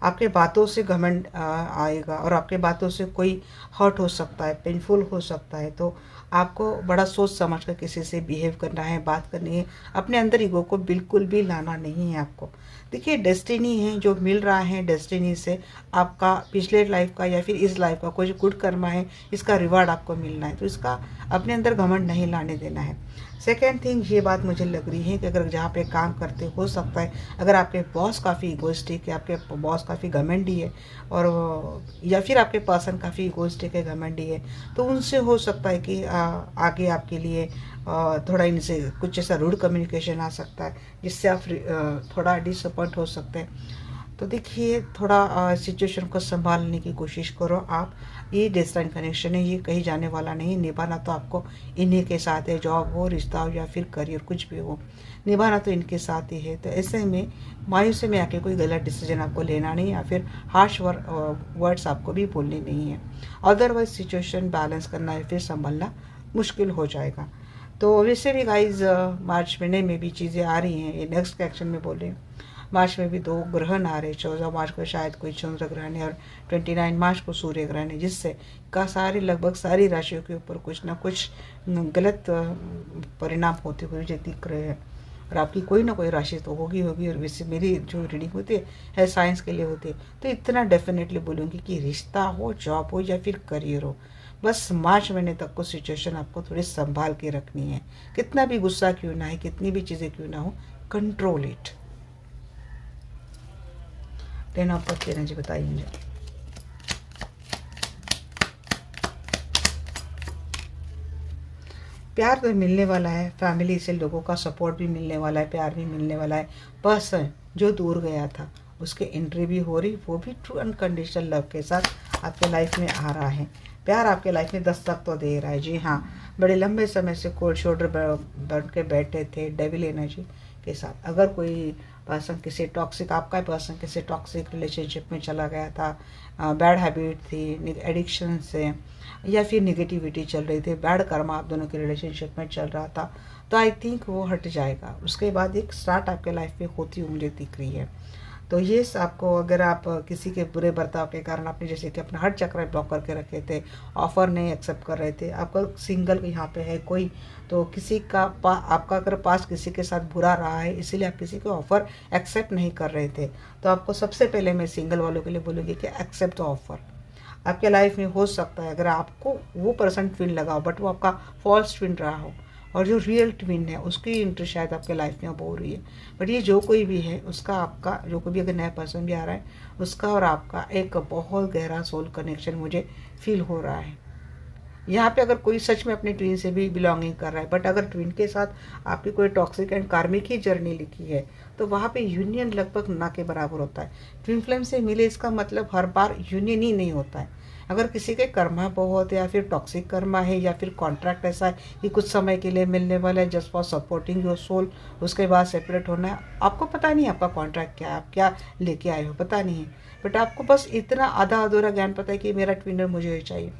आपके बातों से घमंड आएगा और आपके बातों से कोई हर्ट हो सकता है, पेनफुल हो सकता है। तो आपको बड़ा सोच समझ कर किसी से बिहेव करना है, बात करनी है। अपने अंदर ईगो को बिल्कुल भी लाना नहीं है आपको। देखिए, डेस्टिनी है, जो मिल रहा है डेस्टिनी से आपका पिछले लाइफ का या फिर इस लाइफ का कोई गुड कर्मा है, इसका रिवार्ड आपको मिलना है। तो इसका अपने अंदर घमंड नहीं लाने देना है। सेकेंड थिंग, ये बात मुझे लग रही है कि अगर जहाँ पे काम करते हो सकता है अगर आपके बॉस काफ़ी इगोइस्टिक है, आपके बॉस काफ़ी घमंडी है, और या फिर आपके पर्सन काफ़ी इगोइस्टिक है, घमंडी है, तो उनसे हो सकता है कि आगे आपके लिए थोड़ा इनसे कुछ ऐसा रूड कम्युनिकेशन आ सकता है, जिससे आप थोड़ा डिसअपॉइंट हो सकते हैं। तो देखिए, थोड़ा सिचुएशन को संभालने की कोशिश करो आप। ये डेस्टिनी कनेक्शन है, ये कहीं जाने वाला नहीं। निभाना तो आपको इन्हीं के साथ है, जॉब हो, रिश्ता हो या फिर करियर, कुछ भी हो, निभाना तो इनके साथ ही है। तो ऐसे में मायूसी में आके कोई गलत डिसीजन आपको लेना नहीं, या फिर हार्श वर्ड्स आपको भी बोलने नहीं है। अदरवाइज सिचुएशन बैलेंस करना या फिर संभलना मुश्किल हो जाएगा। तो वैसे भी गाइज मार्च महीने में भी चीज़ें आ रही हैं, ये नेक्स्ट एक्शन में बोल रही हूँ। मार्च में भी 2 ग्रहण आ रहे। 14 मार्च को शायद कोई चंद्र ग्रहण है और 29 मार्च को सूर्य ग्रहण है, जिससे लगभग सारी राशियों के ऊपर कुछ ना कुछ गलत परिणाम होते हुए मुझे दिख रहे हैं। और आपकी कोई ना कोई राशि तो होगी। और वैसे मेरी जो रीडिंग होती है साइंस के लिए होती है। तो इतना डेफिनेटली बोलूँगी कि रिश्ता हो, जॉब हो या फिर करियर हो, बस मार्च महीने तक को सिचुएशन आपको थोड़ी संभाल के रखनी है। कितना भी गुस्सा क्यों ना है, कितनी भी चीज़ें क्यों ना हो, control it. 10 of cups energy बताइए मुझे। प्यार तो मिलने वाला है, फैमिली से लोगों का सपोर्ट भी मिलने वाला है, प्यार भी मिलने वाला है। पर्सन जो दूर गया था उसके एंट्री भी हो रही, वो भी ट्रू अनकंडीशनल लव के साथ आपके लाइफ में आ रहा है। प्यार आपके लाइफ में दस्तक तो दे रहा है। जी हाँ, बड़े लंबे समय से कोल्ड शोल्डर बन के बैठे थे डेविल एनर्जी के साथ। अगर कोई पर्सन किसी टॉक्सिक, आपका पर्सन किसी टॉक्सिक रिलेशनशिप में चला गया था, बैड हैबिट थी, एडिक्शन से, या फिर निगेटिविटी चल रही थी, बैड कर्मा आप दोनों के रिलेशनशिप में चल रहा था, तो आई थिंक वो हट जाएगा। उसके बाद एक स्टार्ट आपके लाइफ में होती हुई मुझे दिख रही है। तो ये आपको, अगर आप किसी के बुरे बर्ताव के कारण आपने जैसे कि अपना हर चक्र ब्लॉक करके रखे थे, ऑफर नहीं एक्सेप्ट कर रहे थे, आपका सिंगल यहाँ पे है कोई, तो किसी का आपका अगर पास किसी के साथ बुरा रहा है, इसीलिए आप किसी के ऑफर एक्सेप्ट नहीं कर रहे थे, तो आपको सबसे पहले मैं सिंगल वालों के लिए बोलूँगी कि एक्सेप्ट द ऑफर। आपके लाइफ में हो सकता है अगर आपको वो पर्सन ट्विन लगा हो, बट वो आपका फॉल्स ट्विन रहा हो, और जो रियल ट्विन है उसकी इंट्री शायद आपके लाइफ में अब हो रही है। बट ये जो कोई भी है उसका, आपका जो कोई भी अगर नया पर्सन भी आ रहा है, उसका और आपका एक बहुत गहरा सोल कनेक्शन मुझे फील हो रहा है। यहाँ पे अगर कोई सच में अपने ट्विन से भी बिलोंगिंग कर रहा है, बट अगर ट्विन के साथ आपकी कोई टॉक्सिक एंड कार्मिक ही जर्नी लिखी है, तो वहाँ पे यूनियन लगभग ना के बराबर होता है। ट्विन फ्लेम से मिले इसका मतलब हर बार यूनियन ही नहीं होता है। अगर किसी के कर्मा बहुत है, या फिर टॉक्सिक कर्मा है, या फिर कॉन्ट्रैक्ट ऐसा है कि कुछ समय के लिए मिलने वाला है just for supporting your soul, उसके बाद सेपरेट होना है, आपको पता नहीं आपका कॉन्ट्रैक्ट क्या है, आप क्या लेके आए हो पता नहीं है, बट आपको बस इतना आधा अधूरा ज्ञान पता है कि मेरा ट्विनर मुझे चाहिए।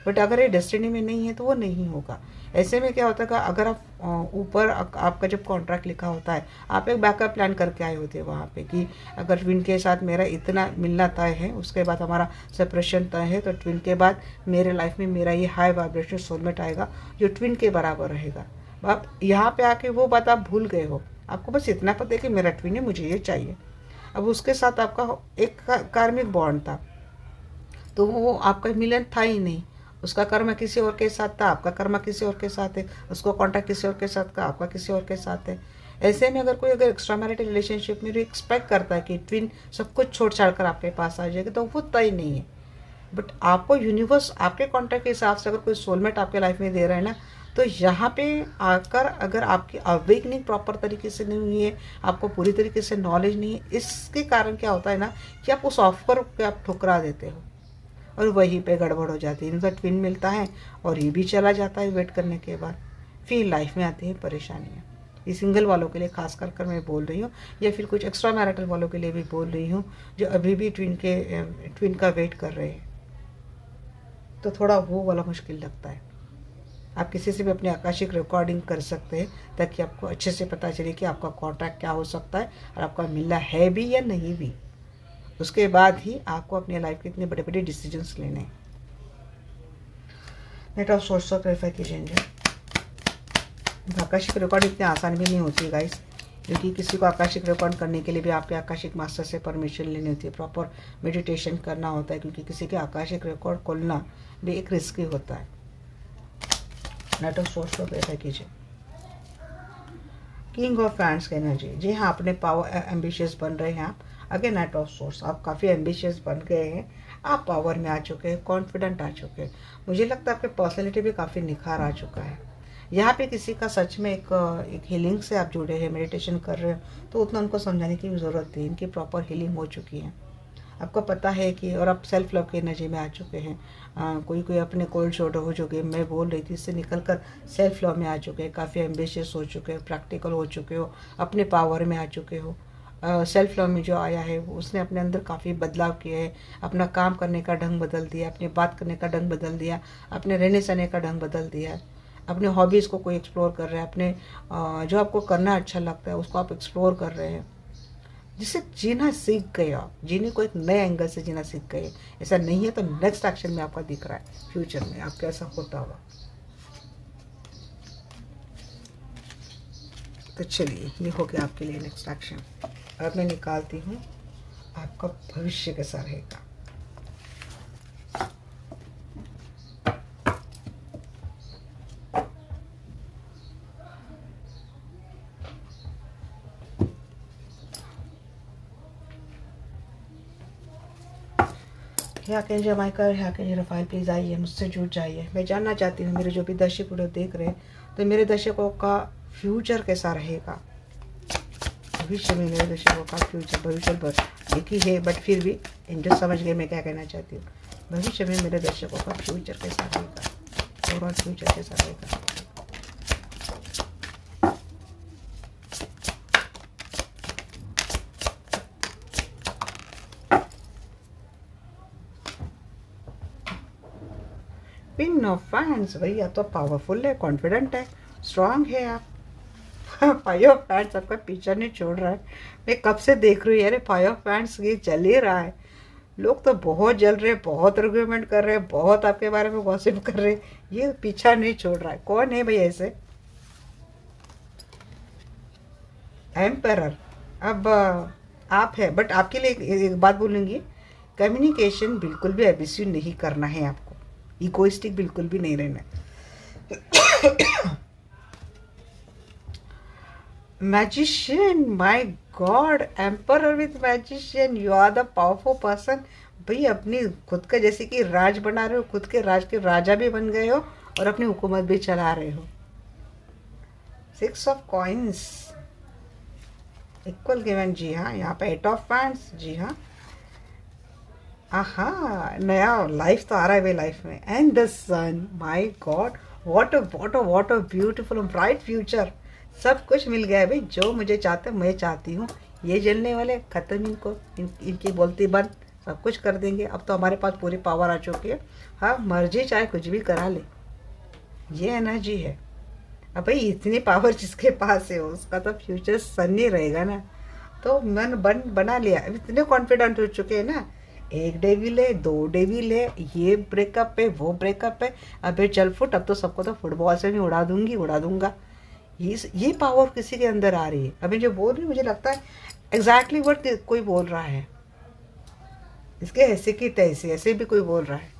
बट अगर ये डेस्टिनी में नहीं है तो वो नहीं होगा। ऐसे में क्या होता है, अगर आप ऊपर आपका जब कॉन्ट्रैक्ट लिखा होता है, आप एक बैकअप प्लान करके आए होते हैं वहाँ पे कि अगर ट्विन के साथ मेरा इतना मिलना तय है, उसके बाद हमारा सेपरेशन तय है, तो ट्विन के बाद मेरे लाइफ में मेरा ये हाई वाइब्रेशन सोलमेट आएगा जो ट्विन के बराबर रहेगा। आप यहाँ पे आके वो बात आप भूल गए हो, आपको बस इतना पता है कि मेरा ट्विन है, मुझे ये चाहिए। अब उसके साथ आपका एक कार्मिक बॉन्ड था, तो वो आपका मिलन था ही नहीं। उसका कर्म किसी और के साथ था, आपका कर्म किसी और के साथ है, उसको कॉन्टैक्ट किसी और के साथ का, आपका किसी और के साथ है। ऐसे में अगर कोई एक्स्ट्रा मैरिटल रिलेशनशिप में एक्सपेक्ट करता है कि ट्विन सब कुछ छोड़ छाड़ कर आपके पास आ जाएगा, तो वो तय नहीं है। बट आपको यूनिवर्स आपके कॉन्टैक्ट के हिसाब से अगर कोई सोलमेट आपके लाइफ में दे रहा है ना, तो यहाँ पे आकर अगर आपकी अवेकनिंग प्रॉपर तरीके से नहीं हुई है, आपको पूरी तरीके से नॉलेज नहीं है, इसके कारण क्या होता है ना कि आप उस ऑफर पे आप ठुकरा देते हो और वहीं पे गड़बड़ हो जाती है। इनका ट्विन मिलता है और ये भी चला जाता है वेट करने के बाद, फिर लाइफ में आती है परेशानियाँ। ये सिंगल वालों के लिए खास कर मैं बोल रही हूँ, या फिर कुछ एक्स्ट्रा मैरिटल वालों के लिए भी बोल रही हूँ जो अभी भी ट्विन का वेट कर रहे हैं, तो थोड़ा वो वाला मुश्किल लगता है। आप किसी से भी अपनी आकाशिक रिकॉर्डिंग कर सकते हैं ताकि आपको अच्छे से पता चले कि आपका कॉन्ट्रैक्ट क्या हो सकता है और आपका मिलना है भी या नहीं भी। उसके बाद ही आपको अपनी लाइफ के इतने बड़े बड़े डिसीजंस लेने हैं। Net of source of clarify कीजिए। आकाशिक रिकॉर्ड इतनी आसान भी नहीं होती है गाइस, क्योंकि किसी को आकाशिक रिकॉर्ड करने के लिए भी आपके आकाशिक मास्टर से परमिशन लेनी होती है, प्रॉपर मेडिटेशन करना होता है, क्योंकि किसी के आकाशिक रिकॉर्ड खोलना भी एक रिस्की होता है। Net of source of clarify कीजिए। किंग ऑफ फैंड्स की एनर्जी। जी हाँ, अपने पावर एम्बिशियस बन रहे हैं आप। अगेन नेट ऑफ सोर्स, आप काफ़ी एम्बिशियस बन गए हैं, आप पावर में आ चुके हैं, कॉन्फिडेंट आ चुके हैं। मुझे लगता है आपकी पर्सनैलिटी भी काफ़ी निखार आ चुका है। यहाँ पे किसी का सच में एक हीलिंग से आप जुड़े हैं, मेडिटेशन कर रहे हो, तो उतना उनको समझाने की ज़रूरत थी। इनकी प्रॉपर हीलिंग हो चुकी है, आपको पता है कि, और आप सेल्फ लव की एनर्जी में आ चुके हैं। कोई अपने कोल्ड शोल्डर हो चुके हैं, मैं बोल रही थी, इससे निकल कर सेल्फ लव में आ चुके हैं, काफ़ी एम्बिशियस हो चुके हो, प्रैक्टिकल हो चुके हो, अपने पावर में आ चुके हो। सेल्फ लव में जो आया है वो उसने अपने अंदर काफ़ी बदलाव किया है, अपना काम करने का ढंग बदल दिया, अपनी बात करने का ढंग बदल दिया, अपने रहने सहने का ढंग बदल दिया, अपने हॉबीज़ को कोई एक्सप्लोर कर रहे हैं, अपने जो आपको करना अच्छा लगता है उसको आप एक्सप्लोर कर रहे हैं, जिससे जीना सीख गए आप, जीने को एक नए एंगल से जीना सीख गए। ऐसा नहीं है तो नेक्स्ट एक्शन में आपका दिख रहा है फ्यूचर में आपका ऐसा होता हुआ। तो चलिए, ये हो गया आपके लिए नेक्स्ट एक्शन। अब मैं निकालती हूँ आपका भविष्य कैसा रहेगा। यहाँ के माइकल, यहाँ के रफाइल, प्लीज़ आइए, मुझसे जुड़ जाइए। मैं जानना चाहती हूँ मेरे जो भी दर्शक वीडियो देख रहे हैं, तो मेरे दर्शकों का फ्यूचर कैसा रहेगा। भविष्य में मेरे दर्शकों का फ्यूचर, भविष्य एक ही है बट फिर भी इंटरेस्ट समझ गए मैं क्या कहना चाहती हूँ। भविष्य में मेरे दर्शकों का फ्यूचर कैसा रहेगा, ओवरऑल फ्यूचर कैसा रहेगा। पिन ऑफ फैंस, भैया तो पावरफुल है, कॉन्फिडेंट है, स्ट्रांग है आप। फाइव ऑफ फैंस आपका पीछा नहीं छोड़ रहा है। मैं कब से देख रही हूँ यार, फाइव ऑफ फैंस ये चल ही रहा है। लोग तो बहुत जल रहे हैं, बहुत आर्गुमेंट कर रहे हैं, बहुत आपके बारे में गॉसिप कर रहे हैं, ये पीछा नहीं छोड़ रहा है। कौन है भैया ऐसे? एम्परर। अब आप है, बट आपके लिए एक बात बोलूँगी, कम्युनिकेशन बिल्कुल भी एब्यूसिव नहीं करना है आपको, इगोइस्टिक बिल्कुल भी नहीं रहना है। Magician, my god, emperor with magician, you are the powerful person. भाई अपनी खुद का जैसे कि राज बना रहे हो, खुद के राज के राजा भी बन गए हो और अपनी हुकूमत भी चला रहे हो। 6 ऑफ कॉइन्स, इक्वल गिवन, जी हाँ। यहाँ पे 8 ऑफ फैंस, जी हाँ। आहा, नया लाइफ तो आ रहा है भाई लाइफ में। And the sun, my god, what a beautiful bright future. सब कुछ मिल गया है भाई, जो मुझे चाहते मैं चाहती हूँ। ये जलने वाले खत्म, इनको इनकी बोलती बंद, सब कुछ कर देंगे। अब तो हमारे पास पूरी पावर आ चुकी है, हाँ मर्जी चाहे कुछ भी करा ले, ये एनर्जी है। अब भाई इतनी पावर जिसके पास है उसका तो फ्यूचर सन्नी रहेगा ना। तो मन बना लिया, अब इतने कॉन्फिडेंट हो चुके हैं ना। एक डेविल है, 2 डेविल है, ये ब्रेकअप है, वो ब्रेकअप है, अबे चल फुट, अब तो सबको तो फुटबॉल से भी उड़ा दूंगा। ये पावर किसी के अंदर आ रही है। अभी जो बोल रही है मुझे लगता है एग्जैक्टली वर्ड कोई बोल रहा है, इसके ऐसे की तैसे ऐसे भी कोई बोल रहा है।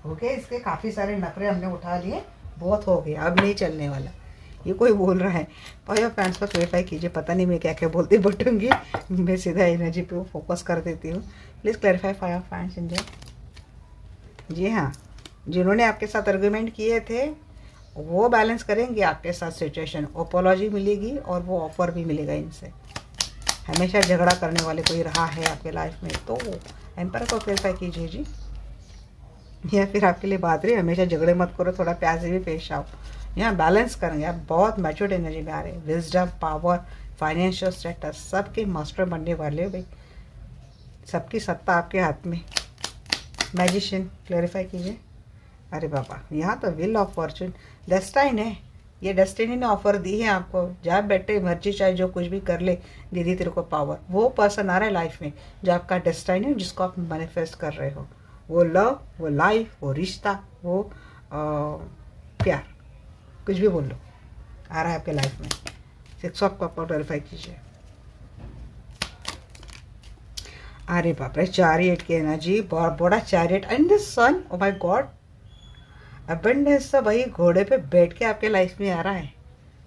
ओके, इसके काफ़ी सारे नखरे हमने उठा लिए, बहुत हो गया, अब नहीं चलने वाला। ये कोई बोल रहा है फाइव ऑफ फैंस को क्लेरिफाई कीजिए। पता नहीं मैं क्या क्या बोलती बटूंगी, मैं सीधा एनर्जी पे फोकस कर देती हूँ। Please clarify five of fans India. जी हाँ, जिन्होंने आपके साथ आर्गुमेंट किए थे वो बैलेंस करेंगे आपके साथ सिचुएशन, अपोलॉजी मिलेगी और वो ऑफर भी मिलेगा इनसे। हमेशा झगड़ा करने वाले कोई रहा है आपके लाइफ में तो एम्पायर को क्लेरिफाई कीजिए जी। या फिर आपके लिए बात रही, हमेशा झगड़े मत करो, थोड़ा प्यार से भी पेश आओ। यहाँ बैलेंस करेंगे आप, बहुत मैच्योर्ड एनर्जी में आ रहे हैं। विजडम, पावर, फाइनेंशियल स्टेटस, सबके मास्टर बनने वाले हो भाई, सबकी सत्ता आपके हाथ में। मैजिशियन क्लेरिफाई कीजिए। अरे बाबा, यहाँ तो व्हील ऑफ फॉर्चून, डेस्टाइन है, ये डेस्टिनी ने ऑफर दी है आपको। जहाँ बैठे मर्जी चाहे जो कुछ भी कर ले, दीदी तेरे को पावर। वो पर्सन आ रहा है लाइफ में जो आपका डेस्टाइन है, जिसको आप मैनिफेस्ट कर रहे हो। वो लव, वो लाइफ, वो रिश्ता, वो प्यार, कुछ भी बोल लो, आ रहा है आपके लाइफ में। 6 ऑफ कप क्लेरिफाई कीजिए। अरे बाप रे, चैरियट की एनर्जी, बहुत बड़ा chariot and the sun, oh my god. Abundance तो भाई घोड़े पे बैठ के आपके लाइफ में आ रहा है,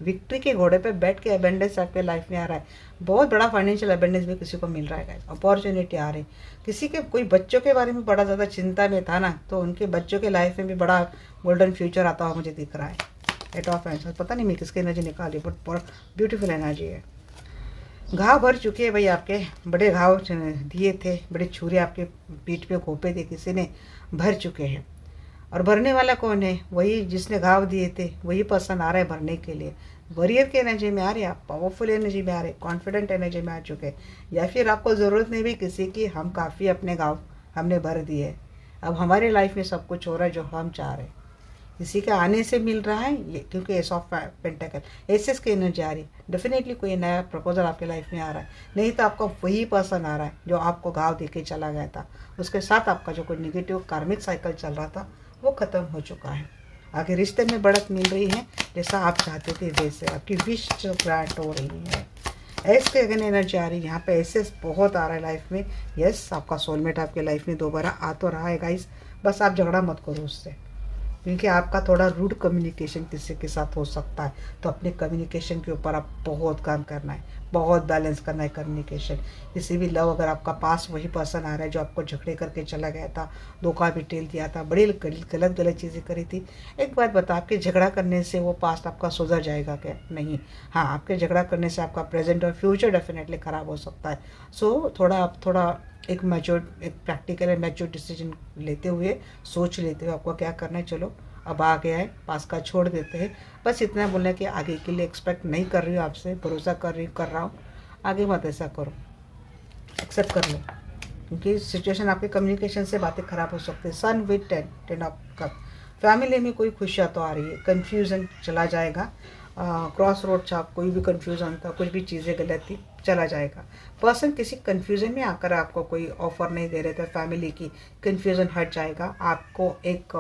विक्ट्री के घोड़े पे बैठ के अबंडेंस आपके लाइफ में आ रहा है। बहुत बड़ा फाइनेंशियल अबंडेंस भी किसी को मिल रहा है, अपॉर्चुनिटी आ रही। किसी के कोई बच्चों के बारे में बड़ा ज़्यादा चिंता में था ना, तो उनके बच्चों के लाइफ में भी बड़ा गोल्डन फ्यूचर आता हुआ मुझे दिख रहा है। 8 ऑफ एंड, पता नहीं मैं किसकी एनर्जी निकाली, बट बहुत ब्यूटीफुल एनर्जी है। घाव भर चुके हैं भाई आपके, बड़े घाव दिए थे, बड़े छुरे आपके पीठ पे घोपे थे किसी ने, भर चुके हैं। और भरने वाला कौन है? वही जिसने घाव दिए थे, वही पर्सन आ रहा है भरने के लिए। वॉरियर की एनर्जी में आ रहे हैं आप, पावरफुल एनर्जी में आ रहे, कॉन्फिडेंट एनर्जी में आ चुके हैं। या फिर आपको ज़रूरत नहीं भी किसी की, हम काफ़ी अपने घाव हमने भर दिए। अब हमारी लाइफ में सब कुछ हो रहा है जो हम चाह रहे हैं, किसी के आने से मिल रहा है ये, क्योंकि एस ऑफ पेंटाकल, एसेस की एनर्जी आ रही है। डेफिनेटली कोई नया प्रपोजल आपके लाइफ में आ रहा है, नहीं तो आपका वही पर्सन आ रहा है जो आपको घाव देके चला गया था। उसके साथ आपका जो कोई निगेटिव कार्मिक साइकिल चल रहा था वो ख़त्म हो चुका है। आगे रिश्ते में बढ़त मिल रही है, जैसा आप चाहते थे वैसे आपकी विश जो ग्रांट हो रही है। एस के अगेन एनर्जी आ रही है, यहाँ पे एसेस बहुत आ रहा है लाइफ में। यस, आपका सोलमेट आपके लाइफ में दोबारा आ तो रहा है गाइस, बस आप झगड़ा मत करो उससे। क्योंकि आपका थोड़ा रूड कम्युनिकेशन किसी के साथ हो सकता है। तो अपने कम्युनिकेशन के ऊपर आप बहुत काम करना है, बहुत बैलेंस करना है कम्युनिकेशन। किसी भी लव, अगर आपका पास वही पर्सन आ रहा है जो आपको झगड़े करके चला गया था, धोखा भी टेल दिया था, बड़ी गलत गलत चीज़ें करी थी, एक बात बता, आपके झगड़ा करने से वो पास्ट आपका सुधर जाएगा क्या? नहीं। हाँ, आपके झगड़ा करने से आपका प्रेजेंट और फ्यूचर डेफिनेटली ख़राब हो सकता है। सो थोड़ा एक प्रैक्टिकल एंड मैच्योर डिसीजन लेते हुए, सोच लेते हुए आपको क्या करना है। चलो, अब आ गया है, पास का छोड़ देते हैं। बस इतना बोलना है कि आगे के लिए एक्सपेक्ट नहीं कर रही हूँ आपसे, भरोसा कर रहा हूँ, आगे मत ऐसा करो, एक्सेप्ट कर लो। क्योंकि सिचुएशन, आपके कम्युनिकेशन से बातें खराब हो सकती है। सन विद 10 ऑफ कप, फैमिली में कोई खुशियाँ तो आ रही है, कन्फ्यूज़न चला जाएगा। क्रॉस रोड छाप, कोई भी कन्फ्यूज़न था, कुछ भी चीज़ें गलत थी, चला जाएगा। पर्सन किसी कन्फ्यूज़न में आकर आपको कोई ऑफर नहीं दे रहे थे, फैमिली की कन्फ्यूज़न हट जाएगा। आपको एक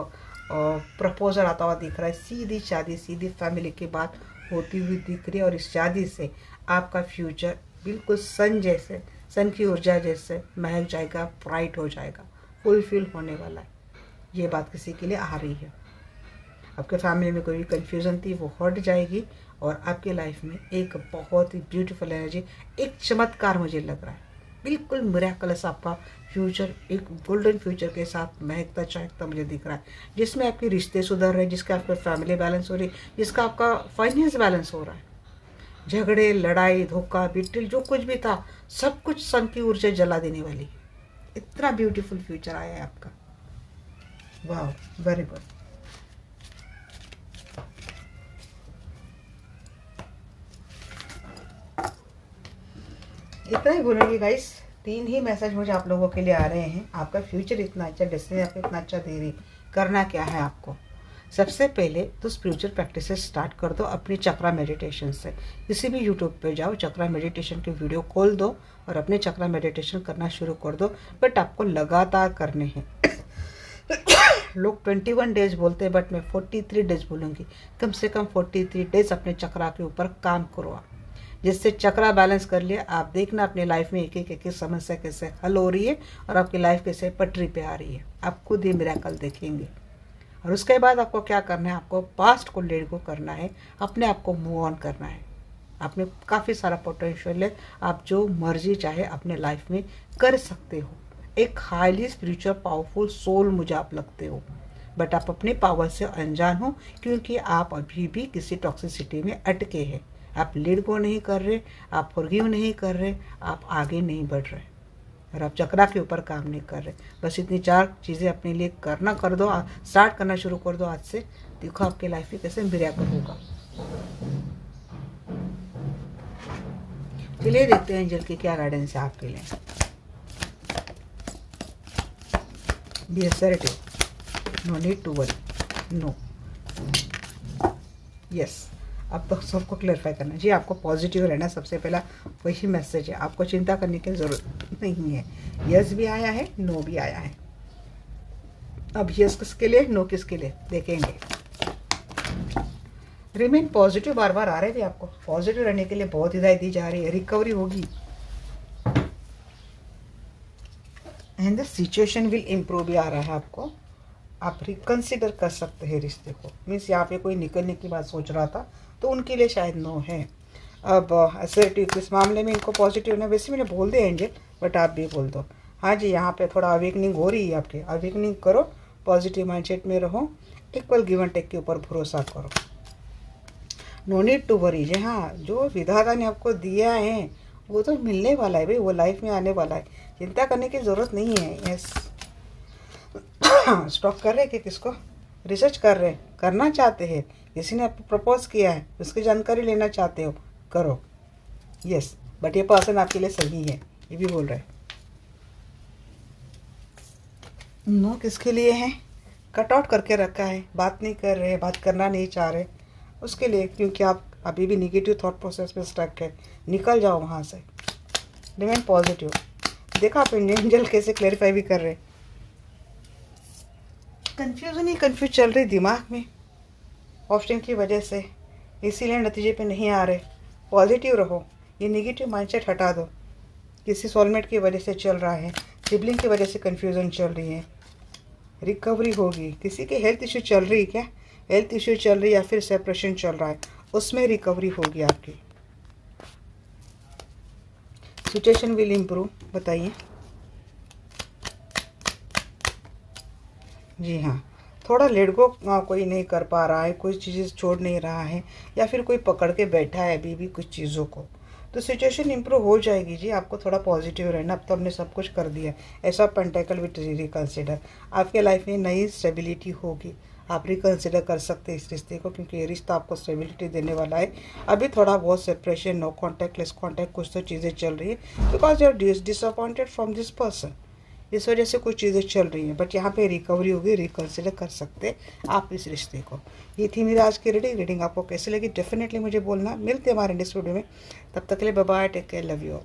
प्रपोजल आता हुआ दिख रहा है, सीधी शादी, सीधी फैमिली की बात होती हुई दिख रही है। और इस शादी से आपका फ्यूचर बिल्कुल सन की ऊर्जा जैसे महक जाएगा, ब्राइट हो जाएगा, फुलफिल होने वाला है। ये बात किसी के लिए आ रही है। आपके फैमिली में कोई भी कन्फ्यूज़न थी वो हट जाएगी और आपके लाइफ में एक बहुत ही ब्यूटीफुल एनर्जी, एक चमत्कार मुझे लग रहा है, बिल्कुल मिरेकलस आपका फ्यूचर, एक गोल्डन फ्यूचर के साथ महकता चहकता मुझे दिख रहा है, जिसमें आपके रिश्ते सुधर रहे, जिसका आपका फैमिली बैलेंस हो रही, जिसका आपका फाइनेंस बैलेंस हो रहा है। झगड़े, लड़ाई, धोखा, बिट्टिल, जो कुछ भी था, सब कुछ सन की ऊर्जा जला देने वाली है। इतना ब्यूटीफुल फ्यूचर आया है आपका। वाह, वेरी गुड। इतना ही बोलूँगी गाइस, 3 ही मैसेज मुझे आप लोगों के लिए आ रहे हैं। आपका फ्यूचर इतना अच्छा, डेस्टिनी आपको इतना अच्छा दे रही, करना क्या है आपको? सबसे पहले तो स्पिरिचुअल प्रैक्टिसेस स्टार्ट कर दो अपनी चक्रा मेडिटेशन से। किसी भी यूट्यूब पे जाओ, चक्रा मेडिटेशन की वीडियो खोल दो और अपने चक्रा मेडिटेशन करना शुरू कर दो। बट आपको लगातार करने हैं। लोग 21 डेज बोलते हैं, बट मैं 43 डेज बोलूँगी। कम से कम 43 डेज अपने चक्रा के ऊपर काम करो आप, जिससे चक्रा बैलेंस कर लिया। आप देखना अपनी लाइफ में एक एक समस्या कैसे हल हो रही है और आपकी लाइफ कैसे पटरी पे आ रही है। आप खुद ही मिरेकल देखेंगे। और उसके बाद आपको क्या करना है, आपको पास्ट को लेट गो करना है, अपने आप को मूव ऑन करना है। आप में काफ़ी सारा पोटेंशियल है, आप जो मर्जी चाहे अपने लाइफ में कर सकते हो। एक हाईली स्पिरिचुअल पावरफुल सोल मुझे आप लगते हो, बट आप अपनी पावर से अनजान हो, क्योंकि आप अभी भी किसी टॉक्सिसिटी में अटके हैं। आप लेट गो नहीं कर रहे, आप फॉरगिव नहीं कर रहे, आप आगे नहीं बढ़ रहे और आप चक्रा के ऊपर काम नहीं कर रहे। बस इतनी 4 चीज़ें अपने लिए कर दो, स्टार्ट करना शुरू कर दो आज से। देखो आपके लाइफ में कैसे मिरेकल होगा। चलिए देखते हैं एंजल की क्या गाइडेंस है आपके लिए। Be assertive, no need to worry, no, yes. अब तो सबको क्लैरिफाई करना जी, आपको पॉजिटिव रहना सबसे पहला वही मैसेज है। आपको चिंता करने की ज़रूरत नहीं है। यस भी आया है, नो भी आया है। अब यस किसके लिए, नो किसके लिए, देखेंगे। रिमेन पॉजिटिव बार बार आ रहे थे आपको। पॉजिटिव रहने के लिए बहुत हिदायत दी जा रही है, रिकवरी होगी and the situation will improve भी आ रहा है आपको। आप रिकन्सिडर कर सकते हैं रिश्ते को। मीन्स यहाँ पे कोई निकलने की बात सोच रहा था तो उनके लिए शायद नो है। अब असर्टिव इस मामले में इनको पॉजिटिव ना, वैसे मैंने बोल दिया एंजल, बट आप भी बोल दो। हाँ जी, यहाँ पे थोड़ा अवेकनिंग हो रही है आपकी। अवेकनिंग करो, पॉजिटिव माइंडसेट में रहो, इक्वल गिव एंड टेक के ऊपर भरोसा करो। No need to worry. जी हाँ, जो विधाता ने आपको दिया है वो तो मिलने वाला है भाई, वो लाइफ में आने वाला है। चिंता करने की ज़रूरत नहीं है। यस, स्टॉक कर रहे कि किसको रिसर्च कर रहे, करना चाहते हैं, किसी ने आपको प्रपोज किया है, उसकी जानकारी लेना चाहते हो, करो। यस, बट ये पर्सन आपके लिए सही है, ये भी बोल रहे हैं। नो किसके लिए है, कट आउट करके रखा है, बात नहीं कर रहे, बात करना नहीं चाह रहे, उसके लिए, क्योंकि आप अभी भी निगेटिव थॉट प्रोसेस में स्टक है। निकल जाओ वहाँ से, रिमेन पॉजिटिव। देखा आप एंजल कैसे क्लैरिफाई भी कर रहे। कंफ्यूजन ही कंफ्यूज चल रही दिमाग में ऑप्शन की वजह से, इसीलिए नतीजे पे नहीं आ रहे। पॉजिटिव रहो, ये नेगेटिव माइंडसेट हटा दो। किसी सोलमेट की वजह से चल रहा है, सिबलिंग की वजह से कंफ्यूजन चल रही है, रिकवरी होगी। किसी के हेल्थ इश्यू चल रही है क्या, हेल्थ इश्यू चल रही है या फिर सेपरेशन चल रहा है, उसमें रिकवरी होगी आपकी। सिचुएशन विल इम्प्रूव, बताइए। जी हाँ, थोड़ा लेट गो कोई नहीं कर पा रहा है, कोई चीज़ें छोड़ नहीं रहा है, या फिर कोई पकड़ के बैठा है अभी भी कुछ चीज़ों को, तो सिचुएशन इम्प्रूव हो जाएगी जी। आपको थोड़ा पॉजिटिव रहना, अब तो हमने सब कुछ कर दिया। ऐसा पेंटाकल विथ रिकंसिडर, आपके लाइफ में नई स्टेबिलिटी होगी। आप रिकंसिडर कर सकते हैं इस रिश्ते को, क्योंकि ये रिश्ता आपको स्टेबिलिटी देने वाला है। अभी थोड़ा बहुत separation, no contact, less contact, कुछ तो चीज़ें चल रही है, because you are disappointed from this person, इस वजह से कुछ चीज़ें चल रही हैं। बट यहाँ पे रिकवरी होगी, रिकंसिडर कर सकते आप इस रिश्ते को। ये थी मेरी आज की रीडिंग आपको कैसी लगी डेफिनेटली मुझे बोलना। मिलते हैं हमारे नेक्स्ट वीडियो में, तब तक के लिए bye bye, take care, love you.